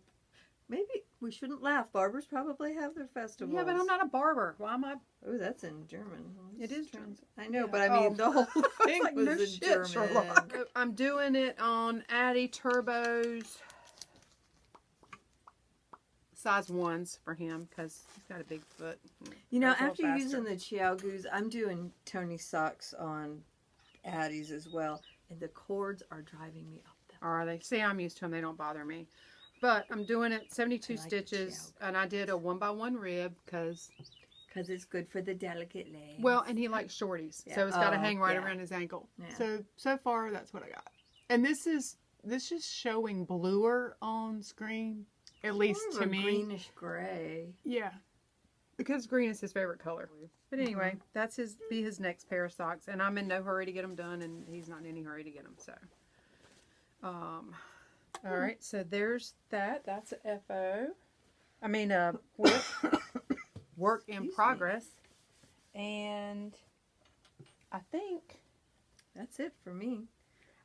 maybe we shouldn't laugh. Barbers probably have their festivals. Yeah, but I'm not a barber. Why am I? Oh, that's in German. It is German. German. I know, Yeah. but I mean, Oh. the whole I thing like, was no in shit, German. Sherlock. I'm doing it on Addy Turbos. Size 1s for him because he's got a big foot. You know, Goes a after little using faster. the Chiao Goos, I'm doing Tony socks on Addie's as well, and the cords are driving me up them. Are they? See, I'm used to them. They don't bother me. But I'm doing it 72 I like the stitches, and I did a 1x1 rib because, Because it's good for the delicate legs. well, and he likes shorties, Yeah. so it's got to Oh, hang right yeah. around his ankle. Yeah. So far that's what I got. And this is showing bluer on screen, at least More to of a me. greenish gray. Yeah, because green is his favorite color. But anyway, that's his next pair of socks, and I'm in no hurry to get them done, and he's not in any hurry to get them. So, all right. So there's that. That's a FO. I mean, work in Excuse me. progress, and I think That's it for me.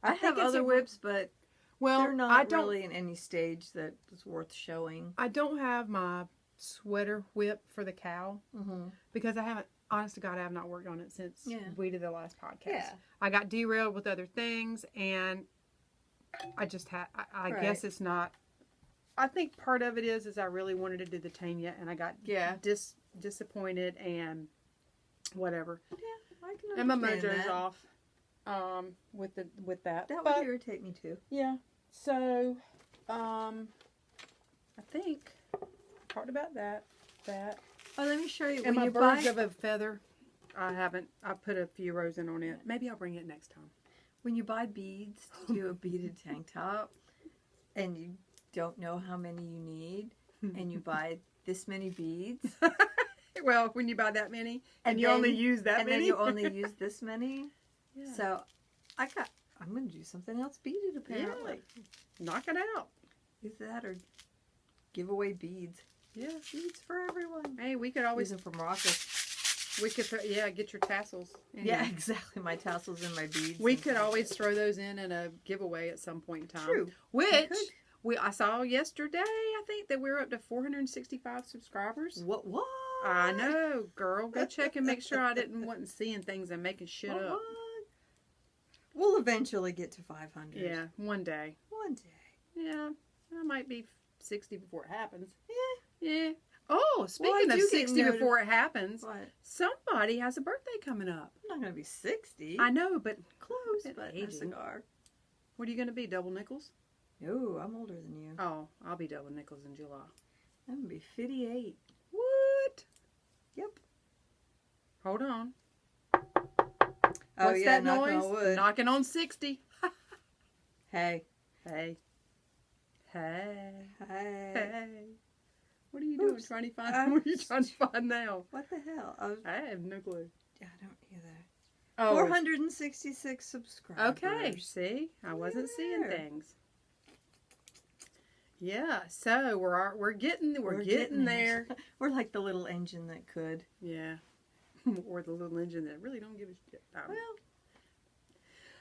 I I think have it's other a- whips, but well, they're not I don't really in any stage that is worth showing. I don't have my sweater whip for the cow Mm-hmm. because I haven't. Honest to God, I have not worked on it since Yeah. we did the last podcast. Yeah. I got derailed with other things, and I just had. I Right. guess it's not. I think part of it is I really wanted to do the Tanya, and I got Yeah. disappointed and whatever. Yeah, I can And my understand mojo's that. off. With that. That But, would irritate me too. yeah. So, I think I talked about that. Oh, let me show you. And When my you birds buy of a feather, I put a few rows in on it. Maybe I'll bring it next time. when you buy beads to do a beaded tank top, and you don't know how many you need, and you buy this many beads, Well, when you buy that many, and you then- only use that and many. then you only use this many. Yeah. So, I'm going to do something else beaded apparently. Knock it out. Either that or give away beads. Yeah. Beads for everyone. Hey, we could Use always them from Rockus. get your tassels. in Yeah, here. exactly. My tassels and my beads. We and could stuff. always throw those in a giveaway at some point in time. True. Which could. I saw yesterday, I think, that we're up to 465 subscribers. What? I know, girl. Go check and make sure I wasn't seeing things and making shit What? up. We'll eventually get to 500. Yeah, one day. One day. Yeah, I might be 60 before it happens. Yeah. Yeah. Oh, speaking of 60 before it happens, What? somebody has a birthday coming up. I'm not going to be 60. I know, but Close, Bit but a aging. cigar. what are you going to be, double nickels? No, I'm older than you. Oh, I'll be double nickels in July. I'm going to be 58. What? Yep. Hold on. Oh, What's yeah, that knocking noise? on wood. Knocking on 60. Hey. Hey. Hey. Hey. Hey. What are you doing? Oops. Trying to find? What are you trying to find now? What the hell? I have no clue. I don't either. Oh, 466 subscribers. okay. See, I wasn't seeing There. things. Yeah, so we're getting there. We're like the little engine that could. Yeah, or the little engine that really don't give a shit. Well,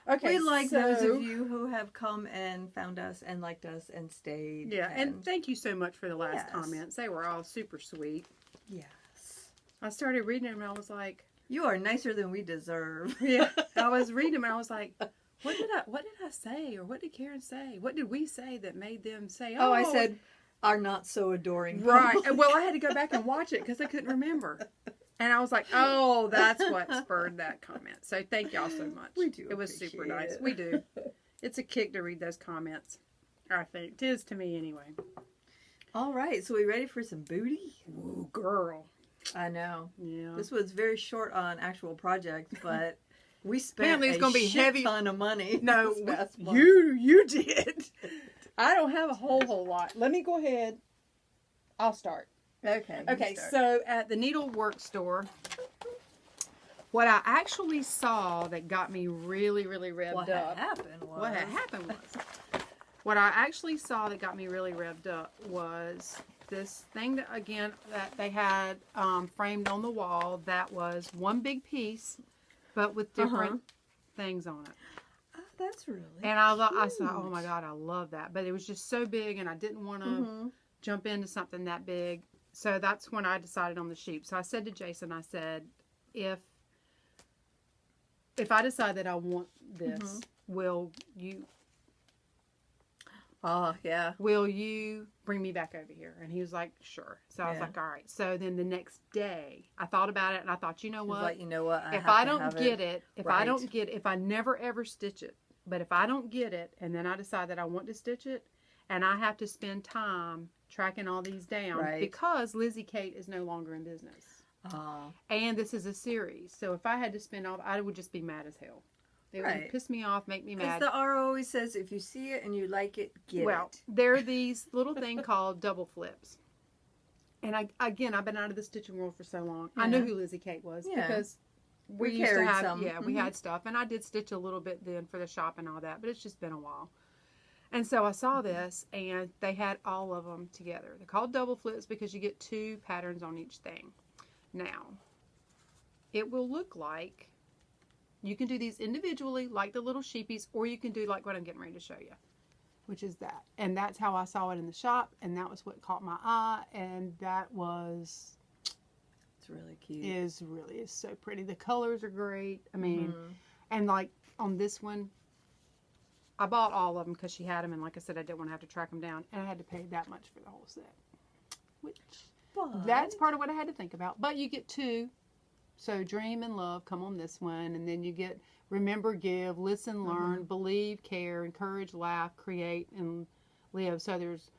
Okay, we like so, those of you who have come and found us and liked us and stayed. Yeah, and thank you so much for the last Yes. comments. They were all super sweet. yes. I started reading them and I was like, You are nicer than we deserve. yeah. I was reading them and I was like, what did I say, or what did Karen say? What did we say that made them say? Oh, I said, are not so adoring. right. public." Well, I had to go back and watch it because I couldn't remember. And I was like, oh, that's what spurred that comment. So thank y'all so much. We do. It was super appreciate nice. it. We do. It's a kick to read those comments. I think. Tis to me anyway. All right, so we ready for some booty? Ooh, girl. I know. Yeah. This was very short on actual projects, but we spent Apparently it's a gonna be shit heavy- ton of money. No, this past month. you did. I don't have a whole lot. Let me go ahead. I'll start. Okay. Okay, so at the needlework store, what I actually saw that got me really, really revved what up. happened was What had happened was, what I actually saw that got me really revved up was this thing that, again, that they had framed on the wall that was one big piece, but with different things on it. Oh, that's really. And I said, oh my God, I love that. But it was just so big, and I didn't want to jump into something that big. So that's when I decided on the sheep. So I said to Jason, I said, if I decide that I want this, will you Oh yeah. bring me back over here? And he was like, sure. So I was Yeah. like, all right. So then the next day I thought about it and I thought, you know He what? was like, you know what? If have I to don't have get it, right. if I never ever stitch it, but if I don't get it and then I decide that I want to stitch it and I have to spend time tracking all these down Right. because Lizzie Kate is no longer in business. Oh, And this is a series. So if I had to spend all, I would just be mad as hell. It would Right. piss me off, make me because mad. the R always says, if you see it and you like it, get Well, it. there are these little thing called double flips. And I've been out of the stitching world for so long. I knew Yeah. who Lizzie Kate was Yeah. because we We used to carried have, some. we had stuff. And I did stitch a little bit then for the shop and all that, but it's just been a while. And so I saw this and they had all of them together. They're called double flips because you get 2 patterns on each thing. Now, it will look like you can do these individually like the little sheepies, or you can do like what I'm getting ready to show you, which is that. And that's how I saw it in the shop, and that was what caught my eye, and that was It's really cute. is so pretty. The colors are great. I mean, Mhm. and like on this one, I bought all of them because she had them, and like I said, I didn't want to have to track them down, and I had to pay that much for the whole set, which But that's part of what I had to think about. But you get 2. So dream and love come on this one, and then you get remember, give, listen, learn, believe, care, encourage, laugh, create, and live. So there's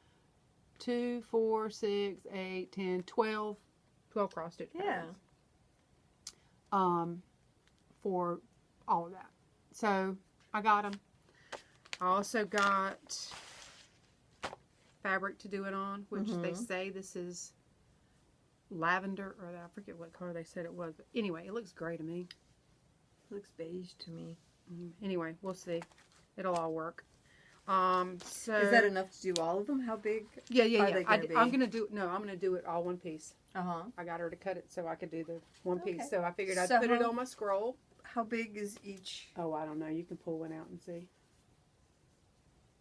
2, 4, 6, 8, 10, 12 cross stitch patterns. For all of that. So I got them. I also got fabric to do it on, which they say this is lavender, or I forget what color they said it was, but anyway, it looks gray to me. looks beige to me. Anyway, we'll see. It'll all work. So Is that enough to do all of them? How big? Yeah. are they gonna be? I'm gonna do it all one piece. Uh-huh. I got her to cut it so I could do the one Okay. piece. So I figured I'd So put it how- on my scroll. How big is each? Oh, I don't know. You can pull one out and see.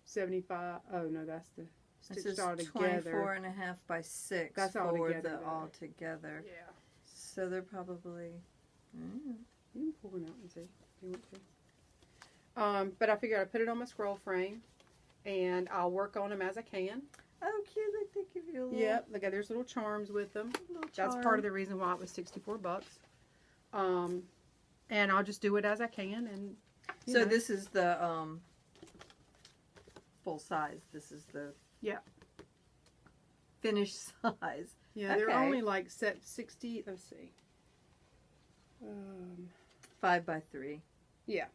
75. Oh no, that's the This stitched is all together. 24.5 by 6 That's all for together, the though. all together. Yeah. So they're probably. You can pull one out and see if you want to. But I figured I'd put it on my scroll frame, and I'll work on them as I can. Oh, cute! Like they give you a little. Yep, look at there's little charms with them. That's part of the reason why it was $64. And I'll just do it as I can, and So know. this is the full size. This is the finished size. Yeah, they're Okay. only like 60. Let's see. 5 by 3. Yeah,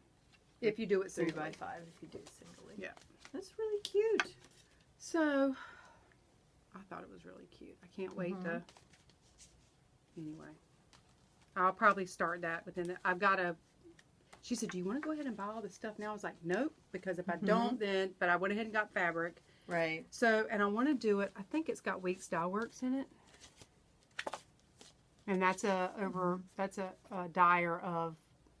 if you do it 3 singly. by 5 if you do it singly. Yeah. That's really cute. So, I thought it was really cute. I can't wait to. Anyway, I'll probably start that, but then I've got to. She said, "Do you want to go ahead and buy all this stuff now?" I was like, "Nope," because if I don't, then. But I went ahead and got fabric. Right. So, and I want to do it. I think it's got Weeks Dye Works in it, and that's a dyer of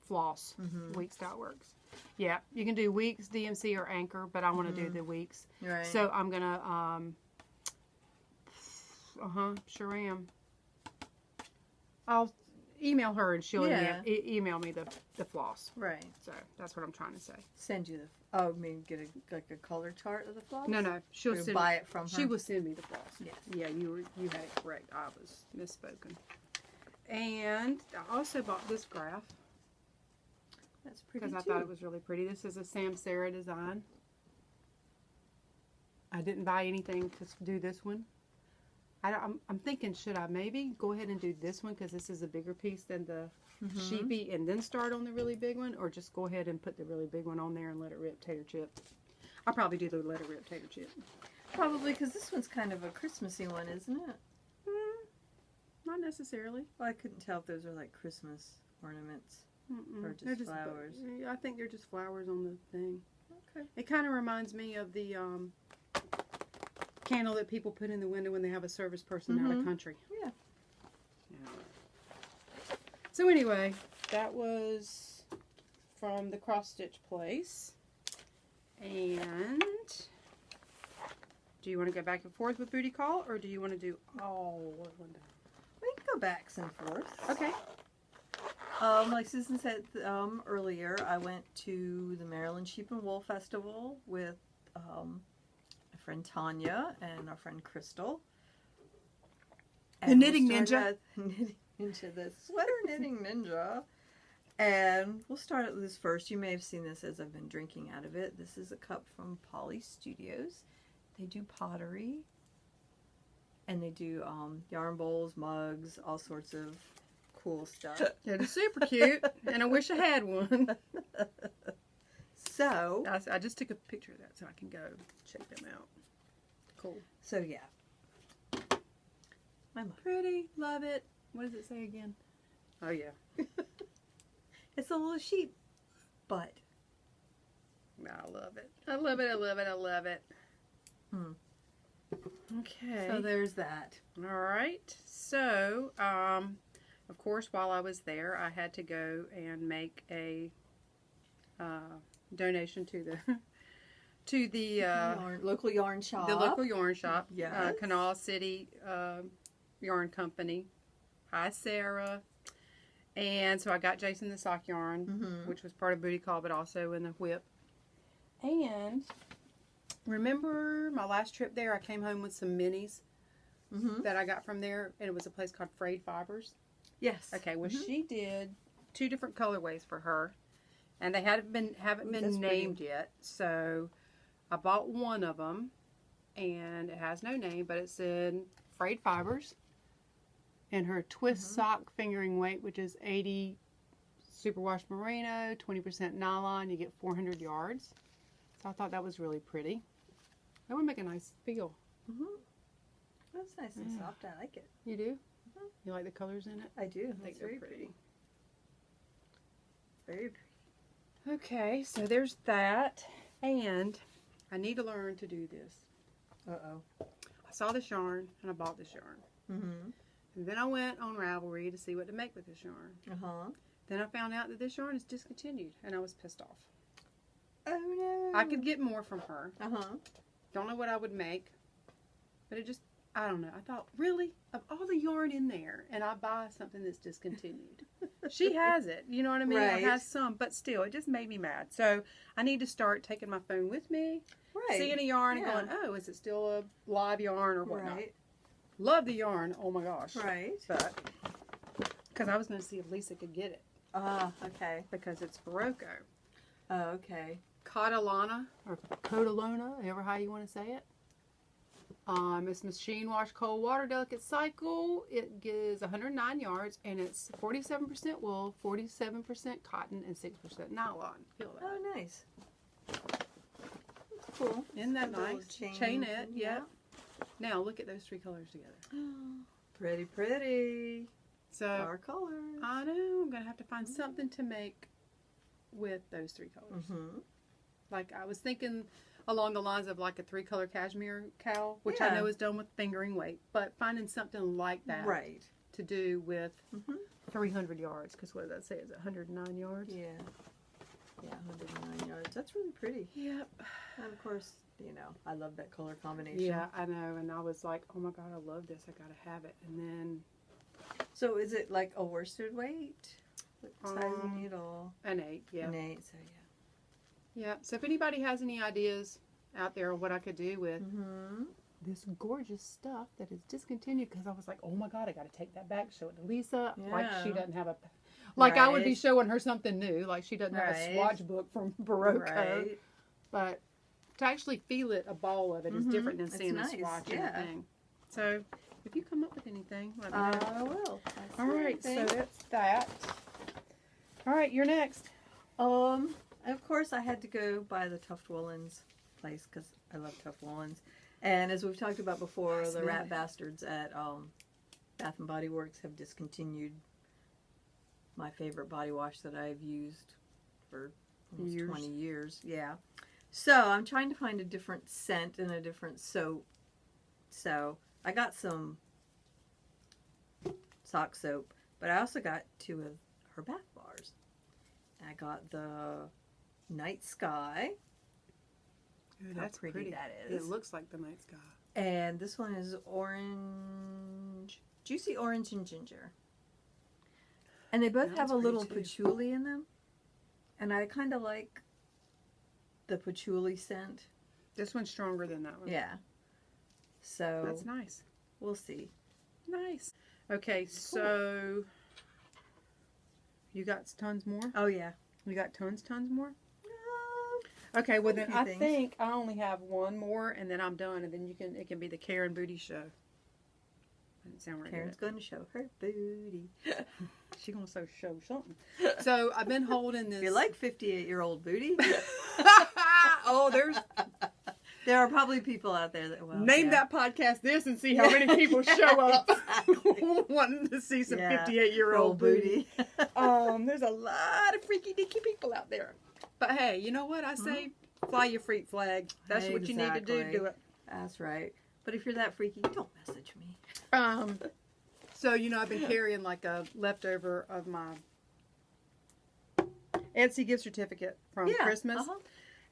floss. Weeks Dye Works. Yeah, you can do Weeks, DMC, or Anchor, but I want to do the Weeks. Right. So I'm gonna sure am. I'll email her and she'll email me the floss. Right. So that's what I'm trying to say. Send you the. Oh, I mean, get a color chart of the floss. No, she'll Or send. buy it from her. She will send me the floss. Yes. Yeah, you had it correct. I was misspoken. And I also bought this graph That's pretty. because I thought it was really pretty. This is a Sam Sarah design. I didn't buy anything to do this one. I'm thinking, should I maybe go ahead and do this one because this is a bigger piece than the sheepy, and then start on the really big one, or just go ahead and put the really big one on there and let it rip tater chip? I'll probably do the let it rip tater chip. Probably because this one's kind of a Christmassy one, isn't it? Not necessarily. Well, I couldn't tell if those are like Christmas ornaments or They're just flowers. I think they're just flowers on the thing. Okay. It kind of reminds me of the candle that people put in the window when they have a service person out of country. Yeah. So anyway, that was from the cross stitch place. And do you want to go back and forth with booty call, or do you want to do all of one day? We can go back and forth. Okay. Like Susan said earlier, I went to the Maryland Sheep and Wool Festival with my friend Tanya and our friend Crystal. The knitting ninja. Knitting ninja, the sweater knitting ninja. And we'll start at this first. You may have seen this as I've been drinking out of it. This is a cup from Polly Studios. They do pottery. And they do yarn bowls, mugs, all sorts of cool stuff. It is super cute, and I wish I had one. So, I just took a picture of that so I can go check them out. Cool. so yeah. My mug. Pretty. Love it. What does it say again? Oh, yeah. It's a little sheep butt. I love it. I love it. I love it. I love it. Okay. So there's that. All right. So, of course, while I was there, I had to go and make a donation to the Local yarn shop. the local yarn shop, Yes. Kanawha City Yarn Company. Hi, Sarah. And so I got Jason the sock yarn, which was part of Booty Call, but also in the whip. And remember my last trip there, I came home with some minis that I got from there, and it was a place called Frayed Fibers. Yes. Okay, well, she did 2 different colorways for her, and they haven't been that's named yet. So I bought one of them, and it has no name, but it said Frayed Fibers, and her twist sock fingering weight, which is 80 superwash merino, 20% nylon. You get 400 yards. So I thought that was really pretty. That would make a nice feel. That's nice and soft. I like it. You do? You like the colors in it? I do. I think It's they're very pretty. Very pretty. Okay, so there's that. And I need to learn to do this. Uh-oh. I saw this yarn and I bought this yarn. And then I went on Ravelry to see what to make with this yarn. Then I found out that this yarn is discontinued, and I was pissed off. Oh no. I could get more from her. Uh-huh. Don't know what I would make. But it just, I don't know. I thought, really? Of all the yarn in there, and I buy something that's discontinued. She has it. You know what I mean? Right. It has some, but still, it just made me mad. So I need to start taking my phone with me, Right. seeing a yarn Yeah. and going, oh, is it still a live yarn or whatnot? Right. Love the yarn. Oh my gosh. Right. But, because I was going to see if Lisa could get it. Ah, okay. Because it's Barocco. Oh, okay. Catalana, or Codalona, however how you want to say it. It's machine wash cold water delicate cycle. It gives 109 yards and it's 47% wool, 47% cotton, and 6% nylon. Feel that? Oh, nice. That's cool. Isn't that A little nice? Chainette, yeah. Now look at those three colors together. Pretty, pretty. So Our colors. I know I'm gonna have to find something to make with those three colors. Mm-hmm. Like I was thinking along the lines of like a 3-color cashmere cowl, which I Yeah. know is done with fingering weight, but finding something like that Right. to do with Mm-hmm. 300 yards, because what did that say? Is it 109 yards? Yeah. Yeah, 109 yards. That's really pretty. Yep. And of course, you know, I love that color combination. Yeah, I know. And I was like, oh my God, I love this. I got to have it. And then So is it like a worsted weight? What size you need? All an 8, yeah. an 8, so yeah. Yeah. So if anybody has any ideas out there of what I could do with Mm-hmm. this gorgeous stuff that is discontinued, because I was like, oh my God, I got to take that back, show it to Lisa. Like she Yeah. doesn't have a, like I would be Right. showing her something new. Like she doesn't have a Right. swatch book from Barocco. Right. But to actually feel it, a ball of it, is Mhm. different than It's seeing nice, a swatch yeah. and a thing. So if you come up with anything, let me know. I will. That's All right, so everything. that's that. All right, you're next. Of course, I had to go by the Tuft Woolens place because I love Tuft Woolens. And as we've talked about before, the rat bastards at Bath and Body Works have discontinued my favorite body wash that I've used for almost Years. 20 years. Yeah. So I'm trying to find a different scent and a different soap. So I got some sock soap, but I also got 2 of her bath bars. I got the Night Sky. How pretty that is. It looks like the night sky. And this one is orange, juicy orange and ginger. And they both That have a one's little pretty, too. patchouli in them. And I kind of like the patchouli scent. This one's stronger than that one. Yeah. So That's nice. we'll see. Nice. Okay, so you got tons more? Oh, yeah. You got tons more? Okay, well then few I things. think I only have one more, and then I'm done, and then it can be the Karen Booty Show. Doesn't sound right. Karen's going to show her booty. She's gonna show something. So I've been holding this. If you like 58-year-old booty, Oh, there are probably people out there that will. name that podcast this and see how many people show up Exactly. wanting to see some Yeah. 58-year-old Old booty. booty. There's a lot of freaky deaky people out there. But hey, you know what I say? Fly your freak flag. That's what you need to do. Exactly. Do it. That's right. But if you're that freaky, don't message me. So I've been carrying like a leftover of my Etsy gift certificate from Christmas, Uh-huh.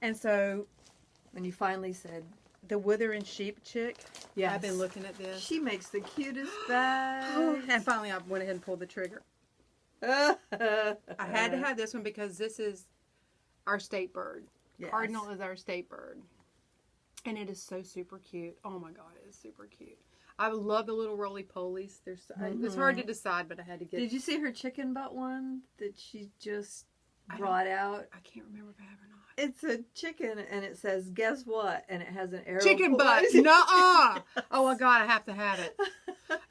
and so When you finally said, the Withering Sheep chick. yes. I've been looking at this. She makes the cutest bags. And finally, I went ahead and pulled the trigger. I I had to have this one because this is our state bird. Yes. Cardinal is our state bird. And it is so super cute. Oh my God, it is super cute. I love the little roly-polies. It's hard to decide, but I had to get... Did you see her chicken butt one that she just brought out? I can't remember if I have or not. It's a chicken and it says, guess what? And it has an arrow. Chicken butt. Nuh-uh. Oh my God, I have to have it.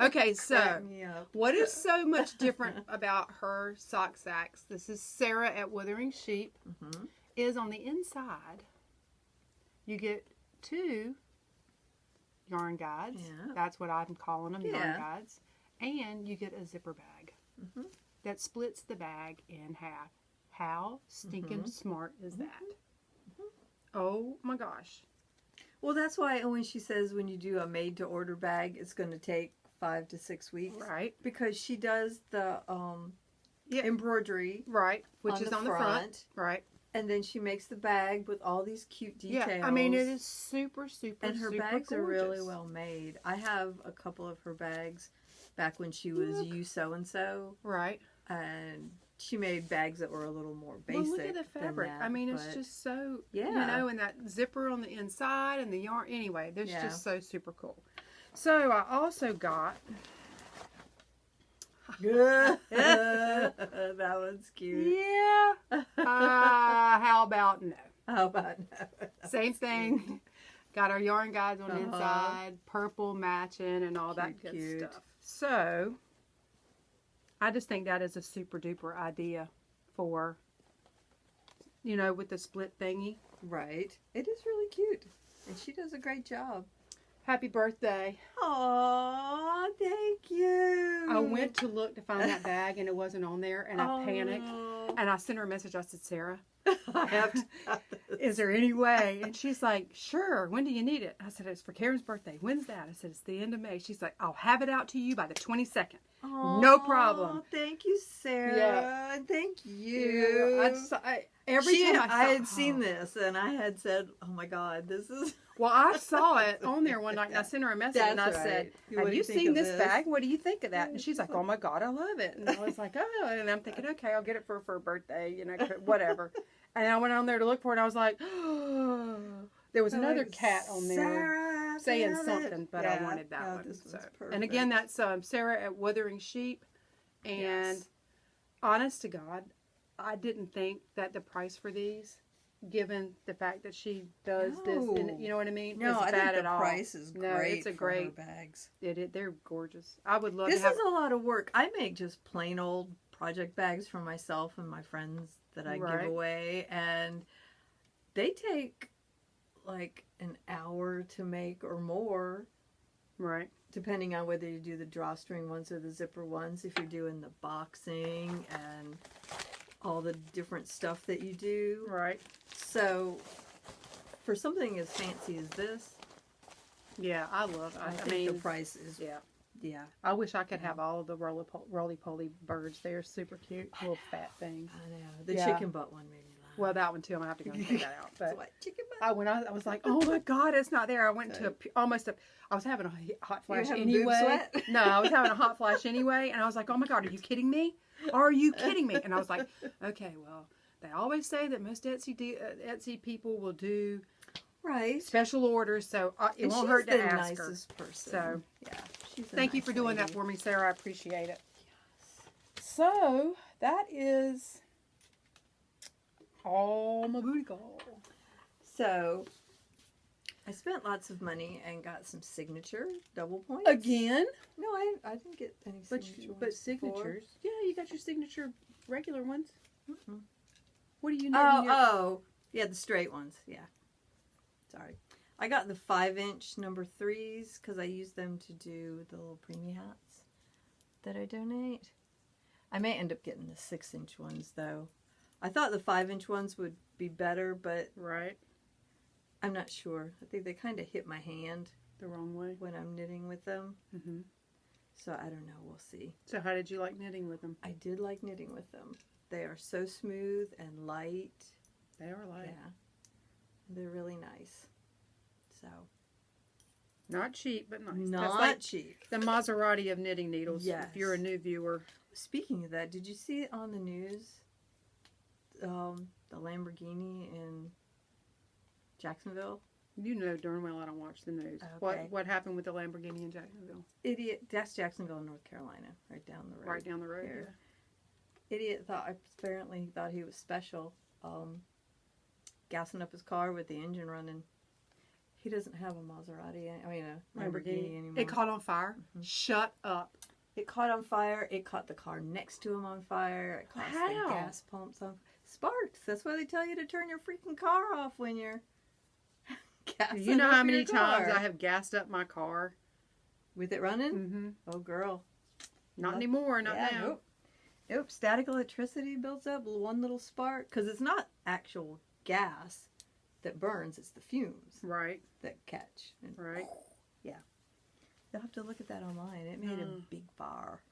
Okay, so Crack me up. what is so much different about her sock sacks? This is Sarah at Withering Sheep. Mm-hmm. Is on the inside, you get 2 yarn guides. Yeah. That's what I'm calling them, Yeah. yarn guides. And you get a zipper bag Mhm. that splits the bag in half. How stinking smart is that? Oh my gosh. Well, that's why when she says when you do a made-to-order bag, it's going to take 5 to 6 weeks. Right. Because she does the Yeah. embroidery Right. Which is on the front. Right. And then she makes the bag with all these cute details. Yeah, I mean, it is super, super, and her super bags are gorgeous. really well made. I have a couple of her bags back when she was You So and So, Right. and she made bags that were a little more basic. Well, look at the fabric. Than that, I mean, it's but- just so, Yeah. you know, and that zipper on the inside and the yarn. Anyway, that's Yeah. just so super cool. So I also got. That one's cute. Yeah. How about no? How about no? Same thing. Got our yarn guides on the Uh-huh. inside, purple matching, and all that good Cute. stuff. So, I just think that is a super duper idea for, you know, with the split thingy. Right. It is really cute. And she does a great job. Happy birthday. Aw, thank you. I went to look to find that bag and it wasn't on there, and I panicked. Oh. And I sent her a message. I said, Sarah, I have to have this. is there any way? And she's like, sure. When do you need it? I said, it's for Karen's birthday. When's that? I said, it's the end of May. She's like, I'll have it out to you by the 22nd. No problem. Aw, thank you, Sarah. Yeah. And thank you. Every time I had seen this and I had said, oh my God, this is. Well, I saw it on there one night and I sent her a message and I That's said, right. have What do you you think seen of this this? bag? What do you think of that? And she's like, oh my God, I love it. And I was like, oh, and I'm thinking, okay, I'll get it for her birthday, you know, whatever. And I went on there to look for it and I was like, oh, there was another cat on there Sarah, saying have it. something, but I Yeah, wanted that no, one. this So. one's And again, perfect. that's Sarah at Wuthering Sheep. And Yes. honest to God, I didn't think that the price for these, given the fact that she does this, No. and you know what I mean? No, is I bad think at the all. price is No, great it's a for great her bags. They're gorgeous. I would love This to have. is a lot of work. I make just plain old project bags for myself and my friends that I Right. give away, and they take like an hour to make or more, Right. depending on whether you do the drawstring ones or the zipper ones, if you're doing the boxing and all the different stuff that you do. Right. So for something as fancy as this, Yeah, I love it. I I think mean, the price is, yeah. yeah, I wish I could have all of the roly-poly birds. They're super cute, little fat things. I know. The Yeah. chicken butt one made me laugh. Well, that one too. I'm gonna have to go and check that out. It's But like, chicken butt. I was like, oh my God, it's not there. I went to I was having a hot You were flash having boob anyway. sweat? No, I was having a hot flash anyway, and I was like, oh my God, are you kidding me? Are you kidding me? And I was like, okay, well, they always say that most Etsy people will do Right. special orders, so it And won't she's hurt to the ask her. nicest person. So, yeah, she's a Thank you nice for doing that lady. for me, Sarah. I appreciate it. So that is all my booty call. So, I spent lots of money and got some signature double points. Again, No, I didn't get any but signature ones but before. signatures. Yeah, you got your signature regular ones. Mm-mm. What do you need? Oh, yeah, the straight ones. Yeah. Sorry. I got the 5-inch number 3s because I use them to do the little preemie hats that I donate. I may end up getting the 6-inch ones though. I thought the 5-inch ones would be better, but Right, I'm not sure. I think they kind of hit my hand the wrong way. when I'm knitting with them. Hmm. So I don't know. We'll see. So how did you like knitting with them? I did like knitting with them. They are so smooth and light. They are light, Yeah. They're really nice. So, not cheap, but nice. That's not like cheap. the Maserati of knitting needles. Yes. If you're a new viewer, Speaking of that, did you see it on the news? The Lamborghini in Jacksonville? you know darn well I don't watch the news. Okay. What happened with the Lamborghini in Jacksonville? Idiot. That's Jacksonville, North Carolina, right down the road. Right down the road. here. Idiot apparently thought he was special, gassing up his car with the engine running. He doesn't have a Maserati, a Lamborghini anymore. It caught on fire. Mhm. Shut up. It caught on fire. It caught the car next to him on fire. It caught How? the gas pumps on sparks. That's why they tell you to turn your freaking car off when you're gassing You know up how many your times car. I have gassed up my car? With it running? Mm-hmm. Oh, girl. Not Nope. anymore. Not Yeah, now. Nope. Nope. Static electricity builds up one little spark because it's not actual gas that burns. It's the fumes Right. that catch. And Right. you'll have to look at that online. It made a Mm. big fire.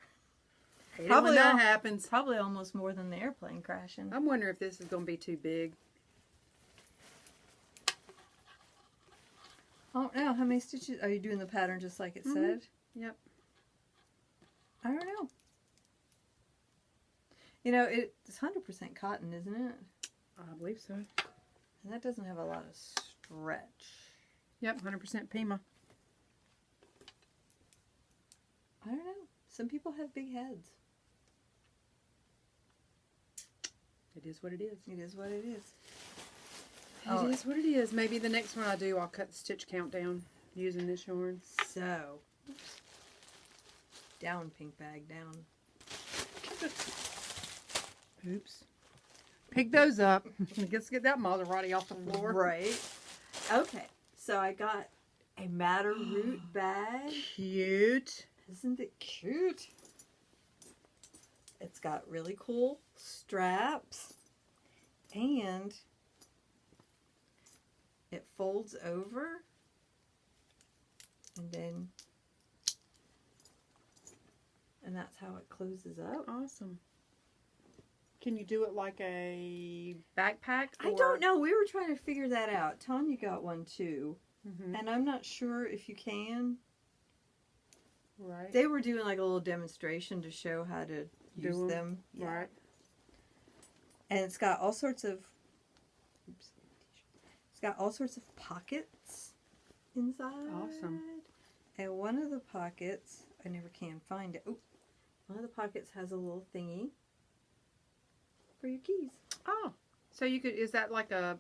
Hate it Probably when that all- happens. Probably almost more than the airplane crashing. I'm wondering if this is going to be too big. don't know. How many stitches? Are you doing the pattern just like it Mhm. said? Yep. I don't know. You know, it's 100% cotton, isn't it? I believe so. And that doesn't have a lot of stretch. Yep, 100% Pima. I don't know. Some people have big heads. It is what it is. It is what it is. It is what it is. Maybe the next one I do, I'll cut the stitch count down using this yarn. So, down, pink bag, down. Oops. Pick those up. Let's get that Maserati off the floor. Right. Okay. So I got a Madder Root bag. Cute. Isn't it cute? It's got really cool straps. And it folds over. And that's how it closes up. Awesome. Can you do it like a backpack? I don't know. We were trying to figure that out. Tanya got one too. Mm-hmm. And I'm not sure if you can. Right. They were doing like a little demonstration to show how to use them. Yeah. Right. And it's got all sorts of pockets inside. Awesome. And one of the pockets, I never can find it. Oh, one of the pockets has a little thingy for your keys. Oh. So you could, is that like a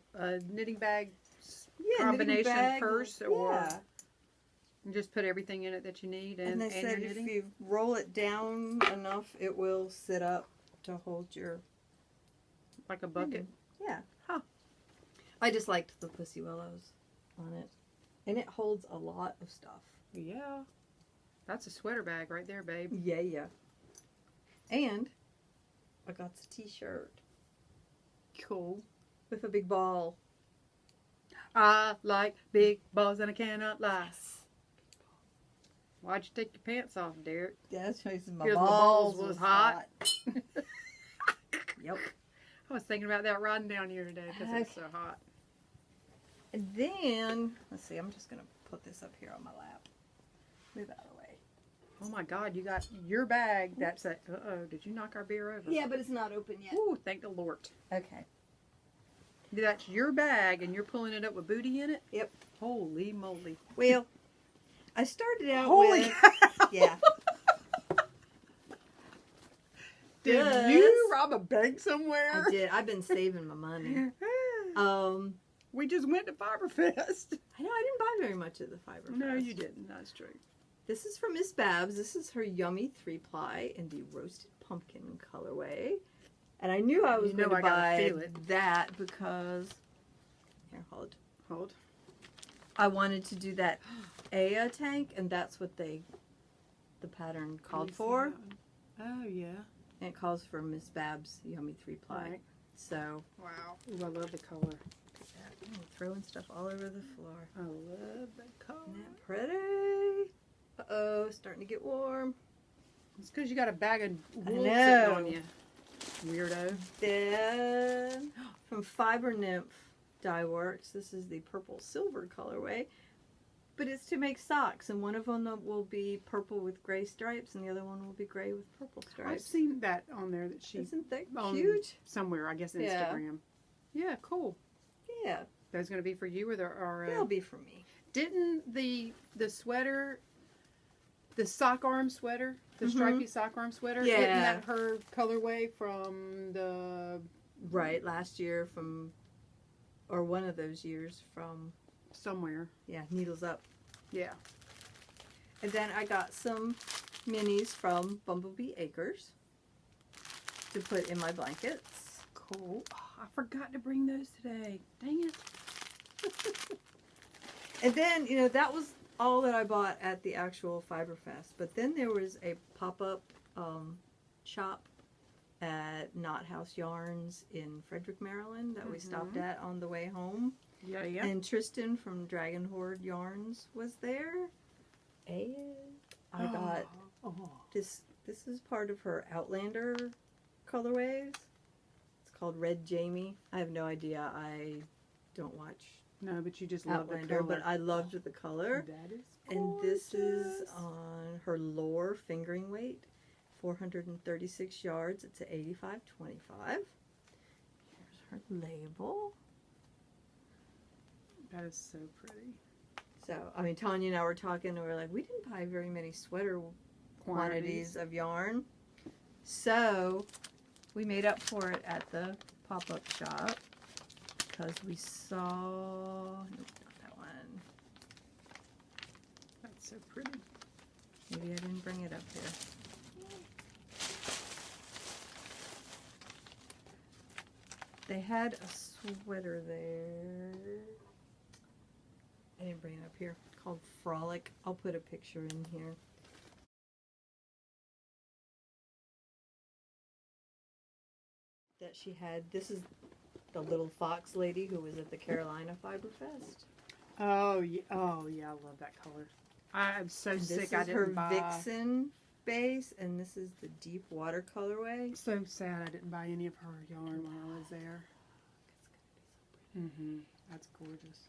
knitting bag Yeah, knitting combination bag, purse? Or yeah. you just put everything in it that you need And they and said you're if knitting? you roll it down enough, it will sit up to hold your... Like a bucket? Yeah. Huh. I just liked the Pussy Willows on it. And it holds a lot of stuff. Yeah. That's a sweater bag right there, babe. Yeah, yeah. And I got the t-shirt Cool. with a big ball. I like big balls and I cannot lie. Why'd you take your pants off, Derek? Yeah, that's because my Because my balls balls was was hot. Yep. I was thinking about that riding down here today because it's so hot. And then, let's see, I'm just going to put this up here on my lap. Move out of the way. Oh my God, you got your bag. That's a, uh-oh, did you knock our beer over? Yeah, but it's not open yet. Ooh, thank the Lord. Okay. That's your bag and you're pulling it up with booty in it? Yep. Holy moly. Well, I started out Holy with... Yeah. Did Yes. you rob a bank somewhere? I did. I've been saving my money. We just went to Fiberfest. I know I didn't buy very much of the Fiber No, Fest. you didn't. That's true. This is from Miss Babs. This is her yummy 3-ply in the roasted pumpkin colorway. And I knew I was You know going to I gotta buy feel it. that because... Here, hold. Hold. I wanted to do that Aya tank, and that's what the pattern called for. Oh, yeah. And it calls for Miss Babs' yummy 3-ply. Right. So, Wow. Ooh, I love the color. I'm throwing stuff all over the floor. I love the color. Isn't that pretty? Uh-oh, starting to get warm. It's because you got a bag of wool know. sitting on you. Weirdo. Then, from Fiber Nymph Dye Works, this is the purple silver colorway. But it's to make socks, and one of them will be purple with gray stripes, and the other one will be gray with purple I've stripes. seen that on there that she Isn't that on cute? somewhere, I guess Yeah. Instagram. Yeah, cool. Yeah, That's going to be for you or that'll be for me. didn't the sweater, the sock arm sweater, the stripy sock arm sweater, Yeah. isn't that her colorway from the Right, last year from, or one of those years from, somewhere? yeah, Needles Up. Yeah. And then I got some minis from Bumblebee Acres to put in my blankets. Cool. Oh, I forgot to bring those today. Dang it. And then, you know, that was all that I bought at the actual Fiberfest. But then there was a pop-up shop at Knot House Yarns in Frederick, Maryland that we stopped at on the way home. Yeah, yeah. And Tristan from Dragon Horde Yarns was there. And I got this. This is part of her Outlander colorways. It's called Red Jamie. I have no idea. I don't watch No, but you just love the Outlander, color. but I loved the color. That is And this is gorgeous. on her lower fingering weight, 436 yards. It's a 85-25. Here's her label. That is so pretty. So, I mean, Tanya and I were talking, and we were like, we didn't buy very many sweater quantities of yarn. So, we made up for it at the pop-up shop because we saw, nope, not that one. That's so pretty. Maybe I didn't bring it up here. They had a sweater there. I didn't bring it up here. Called Frolic. I'll put a picture in here. That she had. This is the little fox lady who was at the Carolina Fiber Fest. Oh yeah, I love that color. I'm so And sick. this I is didn't her buy. Vixen base, and this is the deep water colorway. So sad I didn't buy any of her yarn while I was there. That's gorgeous.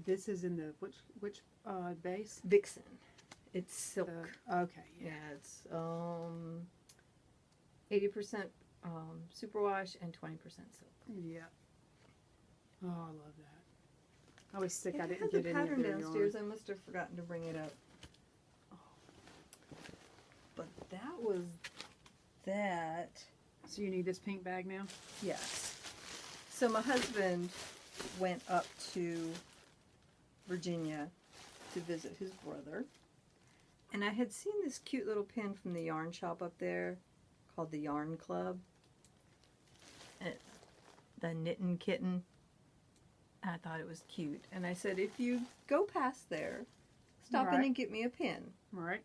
This is in the which base? Vixen. It's silk. Okay, Yeah, yeah. it's 80% superwash and 20% silk. Yeah. Oh, I love that. I was sick. I It didn't has get a any pattern of their downstairs. yarn. I must have forgotten to bring it up. But that was that. So you need this pink bag now? Yes. So my husband went up to Virginia to visit his brother. And I had seen this cute little pin from the yarn shop up there called the Yarn Club. The Knittin' Kitten. I thought it was cute. And I said, if you go past there, stop in Right. and get me a pin. All right.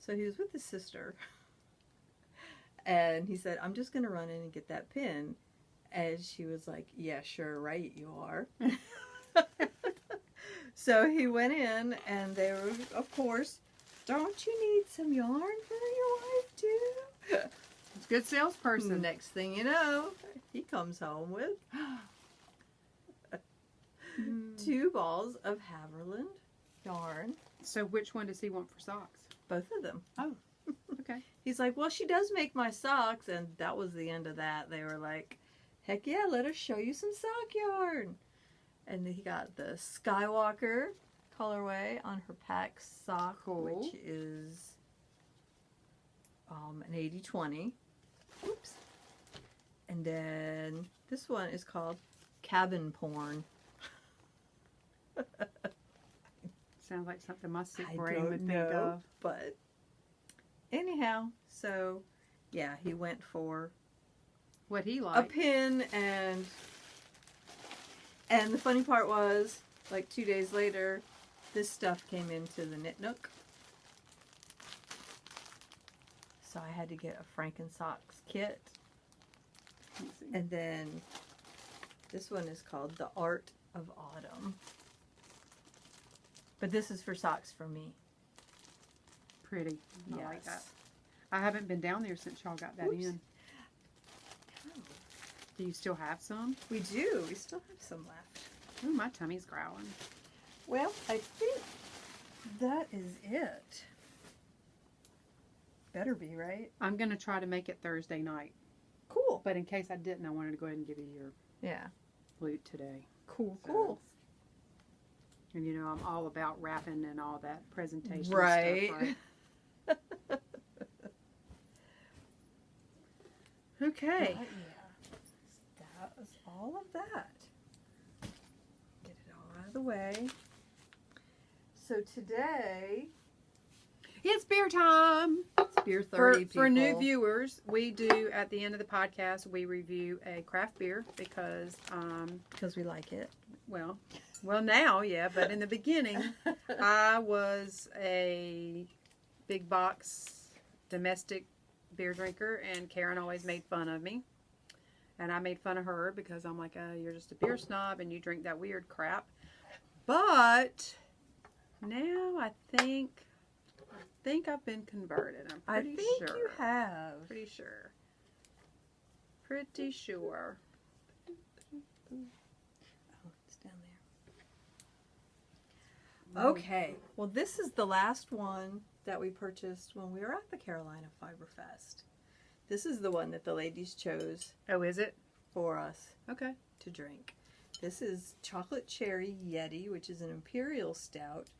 So he was with his sister. And he said, I'm just going to run in and get that pin. And she was like, yeah, sure, right, you are. So he went in, and they were, of course, don't you need some yarn for your wife, too? It's a good salesperson. Next thing you know, he comes home with 2 balls of Haverland yarn. So which one does he want for socks? Both of them. Oh, okay. He's like, well, she does make my socks. And that was the end of that. They were like, heck yeah, let us show you some sock yarn. And he got the Skywalker colorway on her pack sock, Cool. which is an 80-20. Oops. And then this one is called Cabin Porn. Sounds like something my sick I brain don't would think know, of. but anyhow, so yeah, he went for What he a liked. pin, and the funny part was, like 2 days later, this stuff came into the Knit Nook. So I had to get a Franken Socks kit. And then this one is called The Art of Autumn. But this is for socks for me. Pretty. I Yes. like that. I haven't been down there since y'all got that Oops. in. Oh, Do you still have some? we do. We still have some left. Ooh, my tummy's growling. Well, I think that is it. Better be, right? I'm going to try to make it Thursday night. Cool. But in case I didn't, I wanted to go ahead and give you your Yeah. loot today. Cool, So- cool. And you know, I'm all about wrapping and all that presentation Right. stuff, right? Okay. But yeah. That was all of that. Get it all out of the way. So today, It's beer time. it's beer 30 For new people. viewers, we do at the end of the podcast, we review a craft beer because, Because we like it. well now, yeah, but in the beginning, I was a big box domestic beer drinker, and Karen always made fun of me. And I made fun of her because I'm like, you're just a beer snob and you drink that weird crap. But now I think I've been converted. I'm I pretty think sure. you have. Pretty sure. Pretty sure. Oh, it's down there. Okay. Well, this is the last one that we purchased when we were at the Carolina Fiber Fest. This is the one that the ladies chose Oh, is it? for us Okay. to drink. This is Chocolate Cherry Yeti, which is an imperial stout,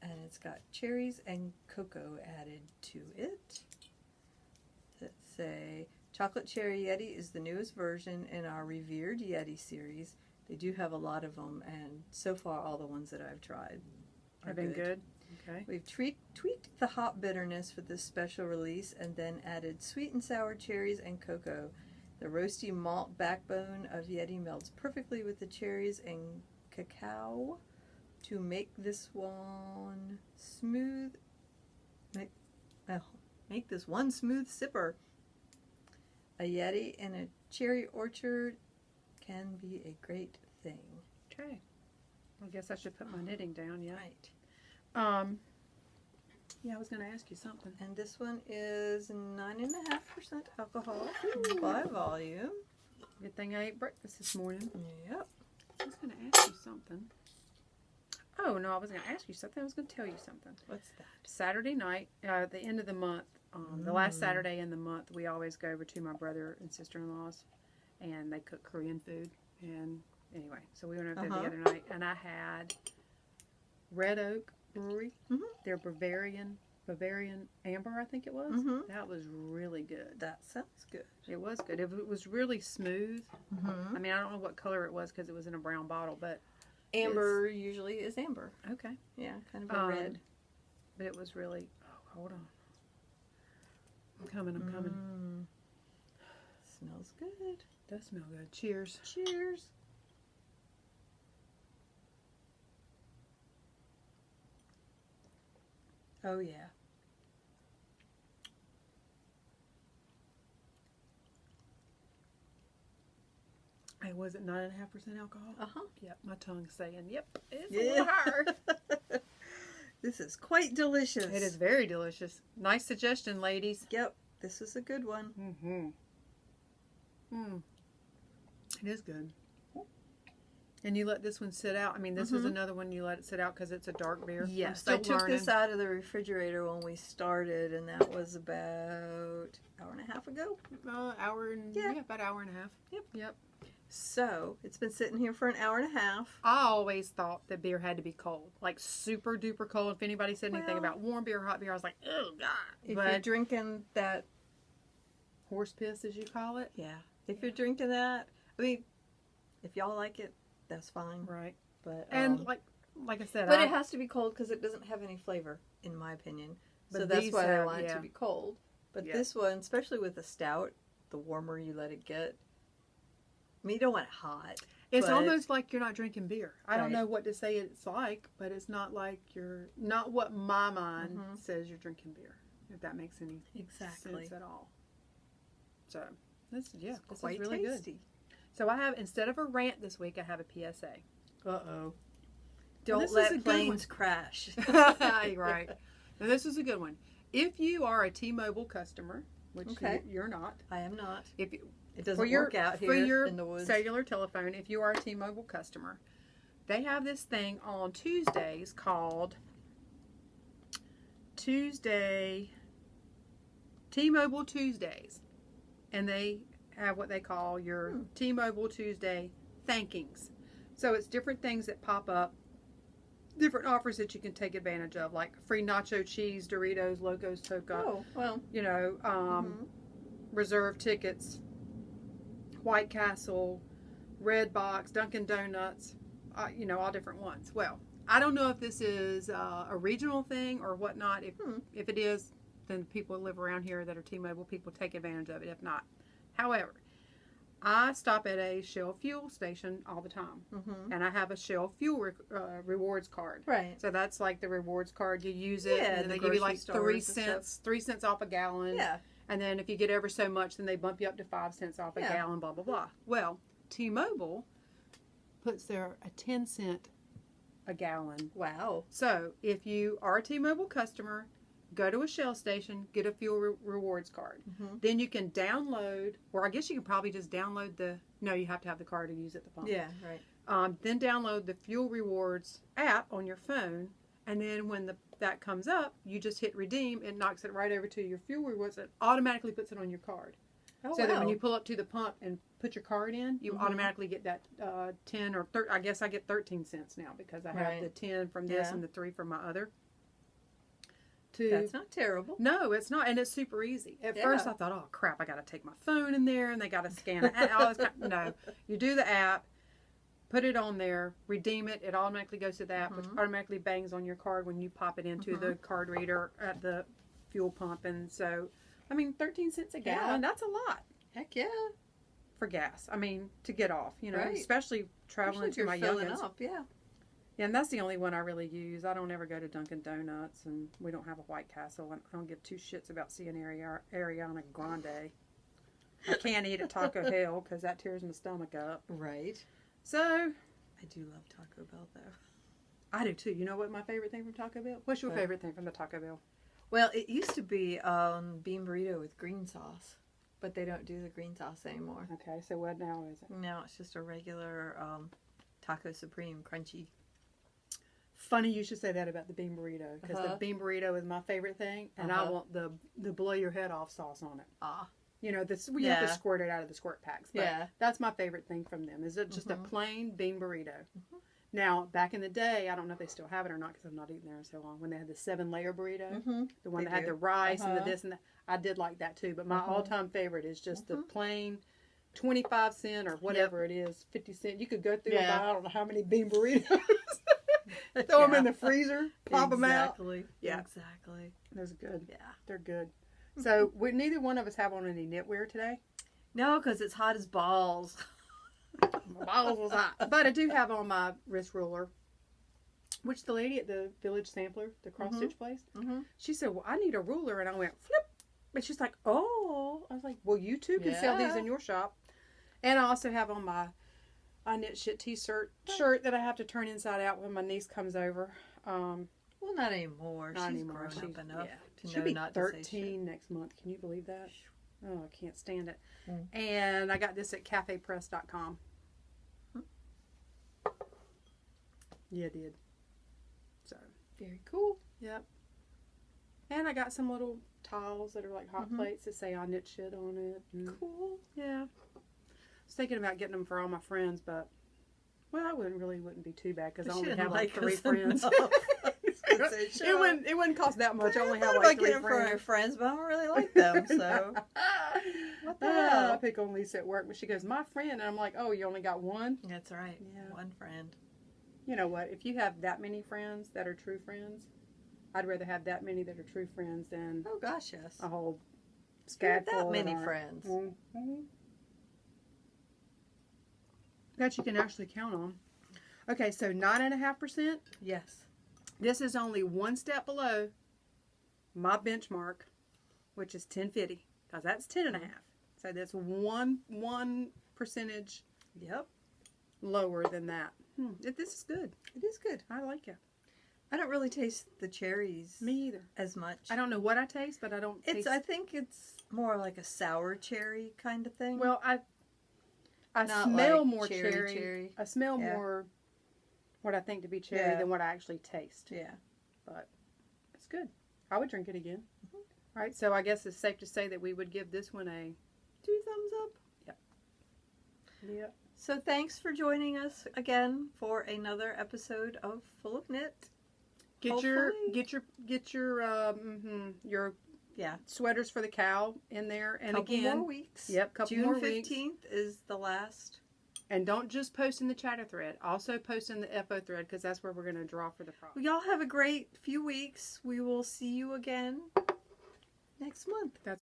and it's got cherries and cocoa added to it. Let's say Chocolate Cherry Yeti is the newest version in our Revered Yeti series. They do have a lot of them, and so far all the ones that I've tried Have been good. Okay. We've tweaked the hop bitterness for this special release and then added sweet and sour cherries and cocoa. The roasty malt backbone of Yeti melts perfectly with the cherries and cacao to make this one smooth. Make this one smooth sipper. A Yeti in a cherry orchard can be a great thing. Okay. I guess I should put my knitting down, yeah. Right. Yeah, I was going to ask you something. And this one is 9.5% alcohol by volume. Good thing I ate breakfast this morning. Yep. I was going to ask you something. Oh, no, I wasn't going to ask you something. I was going to tell you something. What's that? Saturday night, at the end of the month, the last Saturday in the month, we always go over to my brother and sister-in-law's, and they cook Korean food. And anyway, so we went over there the other night, and I had Red Oak Brewery. Their Bavarian Amber, I think it was. That was really good. That sounds good. It was good. It was really smooth. I mean, I don't know what color it was because it was in a brown bottle, but Amber usually is amber. okay. Yeah, kind of a red. But it was really. Oh, hold on. I'm coming. Smells good. Does smell good. Cheers. Cheers. Oh yeah. Hey, was it 9.5% alcohol? Yep, my tongue's saying, yep, it's a little higher. This is quite delicious. It is very delicious. Nice suggestion, ladies. Yep, this is a good one. It is good. And you let this one sit out. I mean, this is another one you let it sit out because it's a dark beer. Yes, I took this out of the refrigerator when we started, and that was about an hour and a half ago. About an hour and a half. Yep. So it's been sitting here for an hour and a half. I always thought that beer had to be cold, like super duper cold. If anybody said anything about warm beer, hot beer, I was like, oh god. If you're drinking that horse piss, as you call it, if you're drinking that, I mean, if y'all like it, that's fine. Right. But and like I said, but it has to be cold because it doesn't have any flavor, in my opinion. So that's why I want it to be cold. But this one, especially with a stout, the warmer you let it get. I mean, you don't want it hot. It's almost like you're not drinking beer. I don't know what to say it's like, but it's not like not what my mind says you're drinking beer, if that makes any sense at all. So, this is really tasty. Good. So I have, instead of a rant this week, I have a PSA. Uh-oh. Don't let planes crash. Right. Now, this is a good one. If you are a T-Mobile customer, which you're not. I am not. It doesn't work out here in the woods. For your cellular telephone, if you are a T-Mobile customer, they have this thing on Tuesdays called T-Mobile Tuesdays. And they have what they call your T-Mobile Tuesday thankings. So it's different things that pop up, different offers that you can take advantage of, like free nacho cheese, Doritos, Locos Toca. Oh, well. You know, reserve tickets, White Castle, Red Box, Dunkin' Donuts, you know, all different ones. Well, I don't know if this is a regional thing or whatnot. If it is, then people who live around here that are T-Mobile people take advantage of it. If not, however, I stop at a Shell fuel station all the time, and I have a Shell fuel rewards card. Right. So that's like the rewards card. You use it, and they give you like 3 cents off a gallon. Yeah. And then if you get ever so much, then they bump you up to 5 cents off a gallon, blah, blah, blah. Well, T-Mobile puts their a 10 cent a gallon. Wow. So if you are a T-Mobile customer, go to a Shell station, get a fuel rewards card. Then you can download, or I guess you can probably just download no, you have to have the card to use at the pump. Yeah, right. Then download the Fuel Rewards app on your phone. And then when that comes up, you just hit redeem. It knocks it right over to your Fuel Rewards. It automatically puts it on your card. Oh, So wow. that when you pull up to the pump and put your card in, you automatically get that 10 or I guess I get 13 cents now because I have the 10 from this and the 3 from my other. That's not terrible. No, it's not. And it's super easy. At first I thought, oh crap, I got to take my phone in there and they got to scan it. No, you do the app. Put it on there, redeem it. It automatically goes to the app, which automatically bangs on your card when you pop it into the card reader at the fuel pump. And so, 13 cents a gallon, that's a lot. Heck yeah. For gas. To get off, Right. especially traveling to my youngins. Up, yeah. Yeah, and that's the only one I really use. I don't ever go to Dunkin' Donuts, and we don't have a White Castle, and I don't give two shits about seeing Ariana Grande. I can't eat at Taco Hell because that tears my stomach up. Right. So, I do love Taco Bell, though. I do too. You know what my favorite thing from Taco Bell? What's your favorite thing from the Taco Bell? Well, it used to be bean burrito with green sauce, but they don't do the green sauce anymore. Okay, so what now is it? Now it's just a regular Taco Supreme crunchy. Funny you should say that about the bean burrito because the bean burrito is my favorite thing, and I want the blow your head off sauce on it. You know, we have to squirt it out of the squirt packs. But that's my favorite thing from them. Is it just a plain bean burrito? Now, back in the day, I don't know if they still have it or not because I've not eaten there in so long. When they had the 7-layer burrito, the one that had the rice and the this and that, I did like that too. But my all-time favorite is just the plain 25 cent or whatever it is, 50 cent. You could go through and buy I don't know how many bean burritos. Throw them in the freezer, pop them out. Yeah, exactly. Those are good. Yeah, they're good. So, neither one of us have on any knitwear today. No, because it's hot as balls. My balls was hot. But I do have on my wrist ruler, which the lady at the Village Sampler, the cross stitch place, she said, well, I need a ruler. And I went, flip. And she's like, oh. I was like, well, you too can sell these in your shop. And I also have on my I knit shit t-shirt that I have to turn inside out when my niece comes over. Well, not anymore. Not She's anymore. grown up enough to She'll know be not 13 to say shit. next month. Can you believe that? Oh, I can't stand it. And I got this at cafepress.com. Yeah, I did. So. Very cool. Yep. And I got some little tiles that are like hot plates that say I knit shit on it. And cool. Yeah. I was thinking about getting them for all my friends, but well, I wouldn't be too bad because I only have like 3 friends. It wouldn't cost that much. I only have like 3 friends. For my friends, but I don't really like them. So what the hell? I pick on Lisa at work, but she goes, "My friend," and I'm like, "Oh, you only got one?" That's right. Yeah. One friend. You know what? If you have that many friends that are true friends, I'd rather have that many that are true friends than oh gosh, yes, a whole scad that full many friends. That you can actually count on. Okay, so 9.5%. Yes. This is only one step below my benchmark, which is 1050, because that's 10.5. So that's one percentage. Yep. Lower than that. This is good. It is good. I like it. I don't really taste the cherries. Me either. As much. I don't know what I taste, but I don't taste. I think it's more like a sour cherry kind of thing. Well, I Not smell like more cherry. I smell more what I think to be cherry than what I actually taste. Yeah. But it's good. I would drink it again. All right, so I guess it's safe to say that we would give this one a 2 thumbs up. Yep. Yep. So thanks for joining us again for another episode of Full of Knit. Get your sweaters for the cow in there, and couple again, more weeks. Yep, couple June more 15th weeks. is the last. And don't just post in the chatter thread. Also post in the FO thread because that's where we're going to draw for the prize. Well, y'all have a great few weeks. We will see you again next month. That's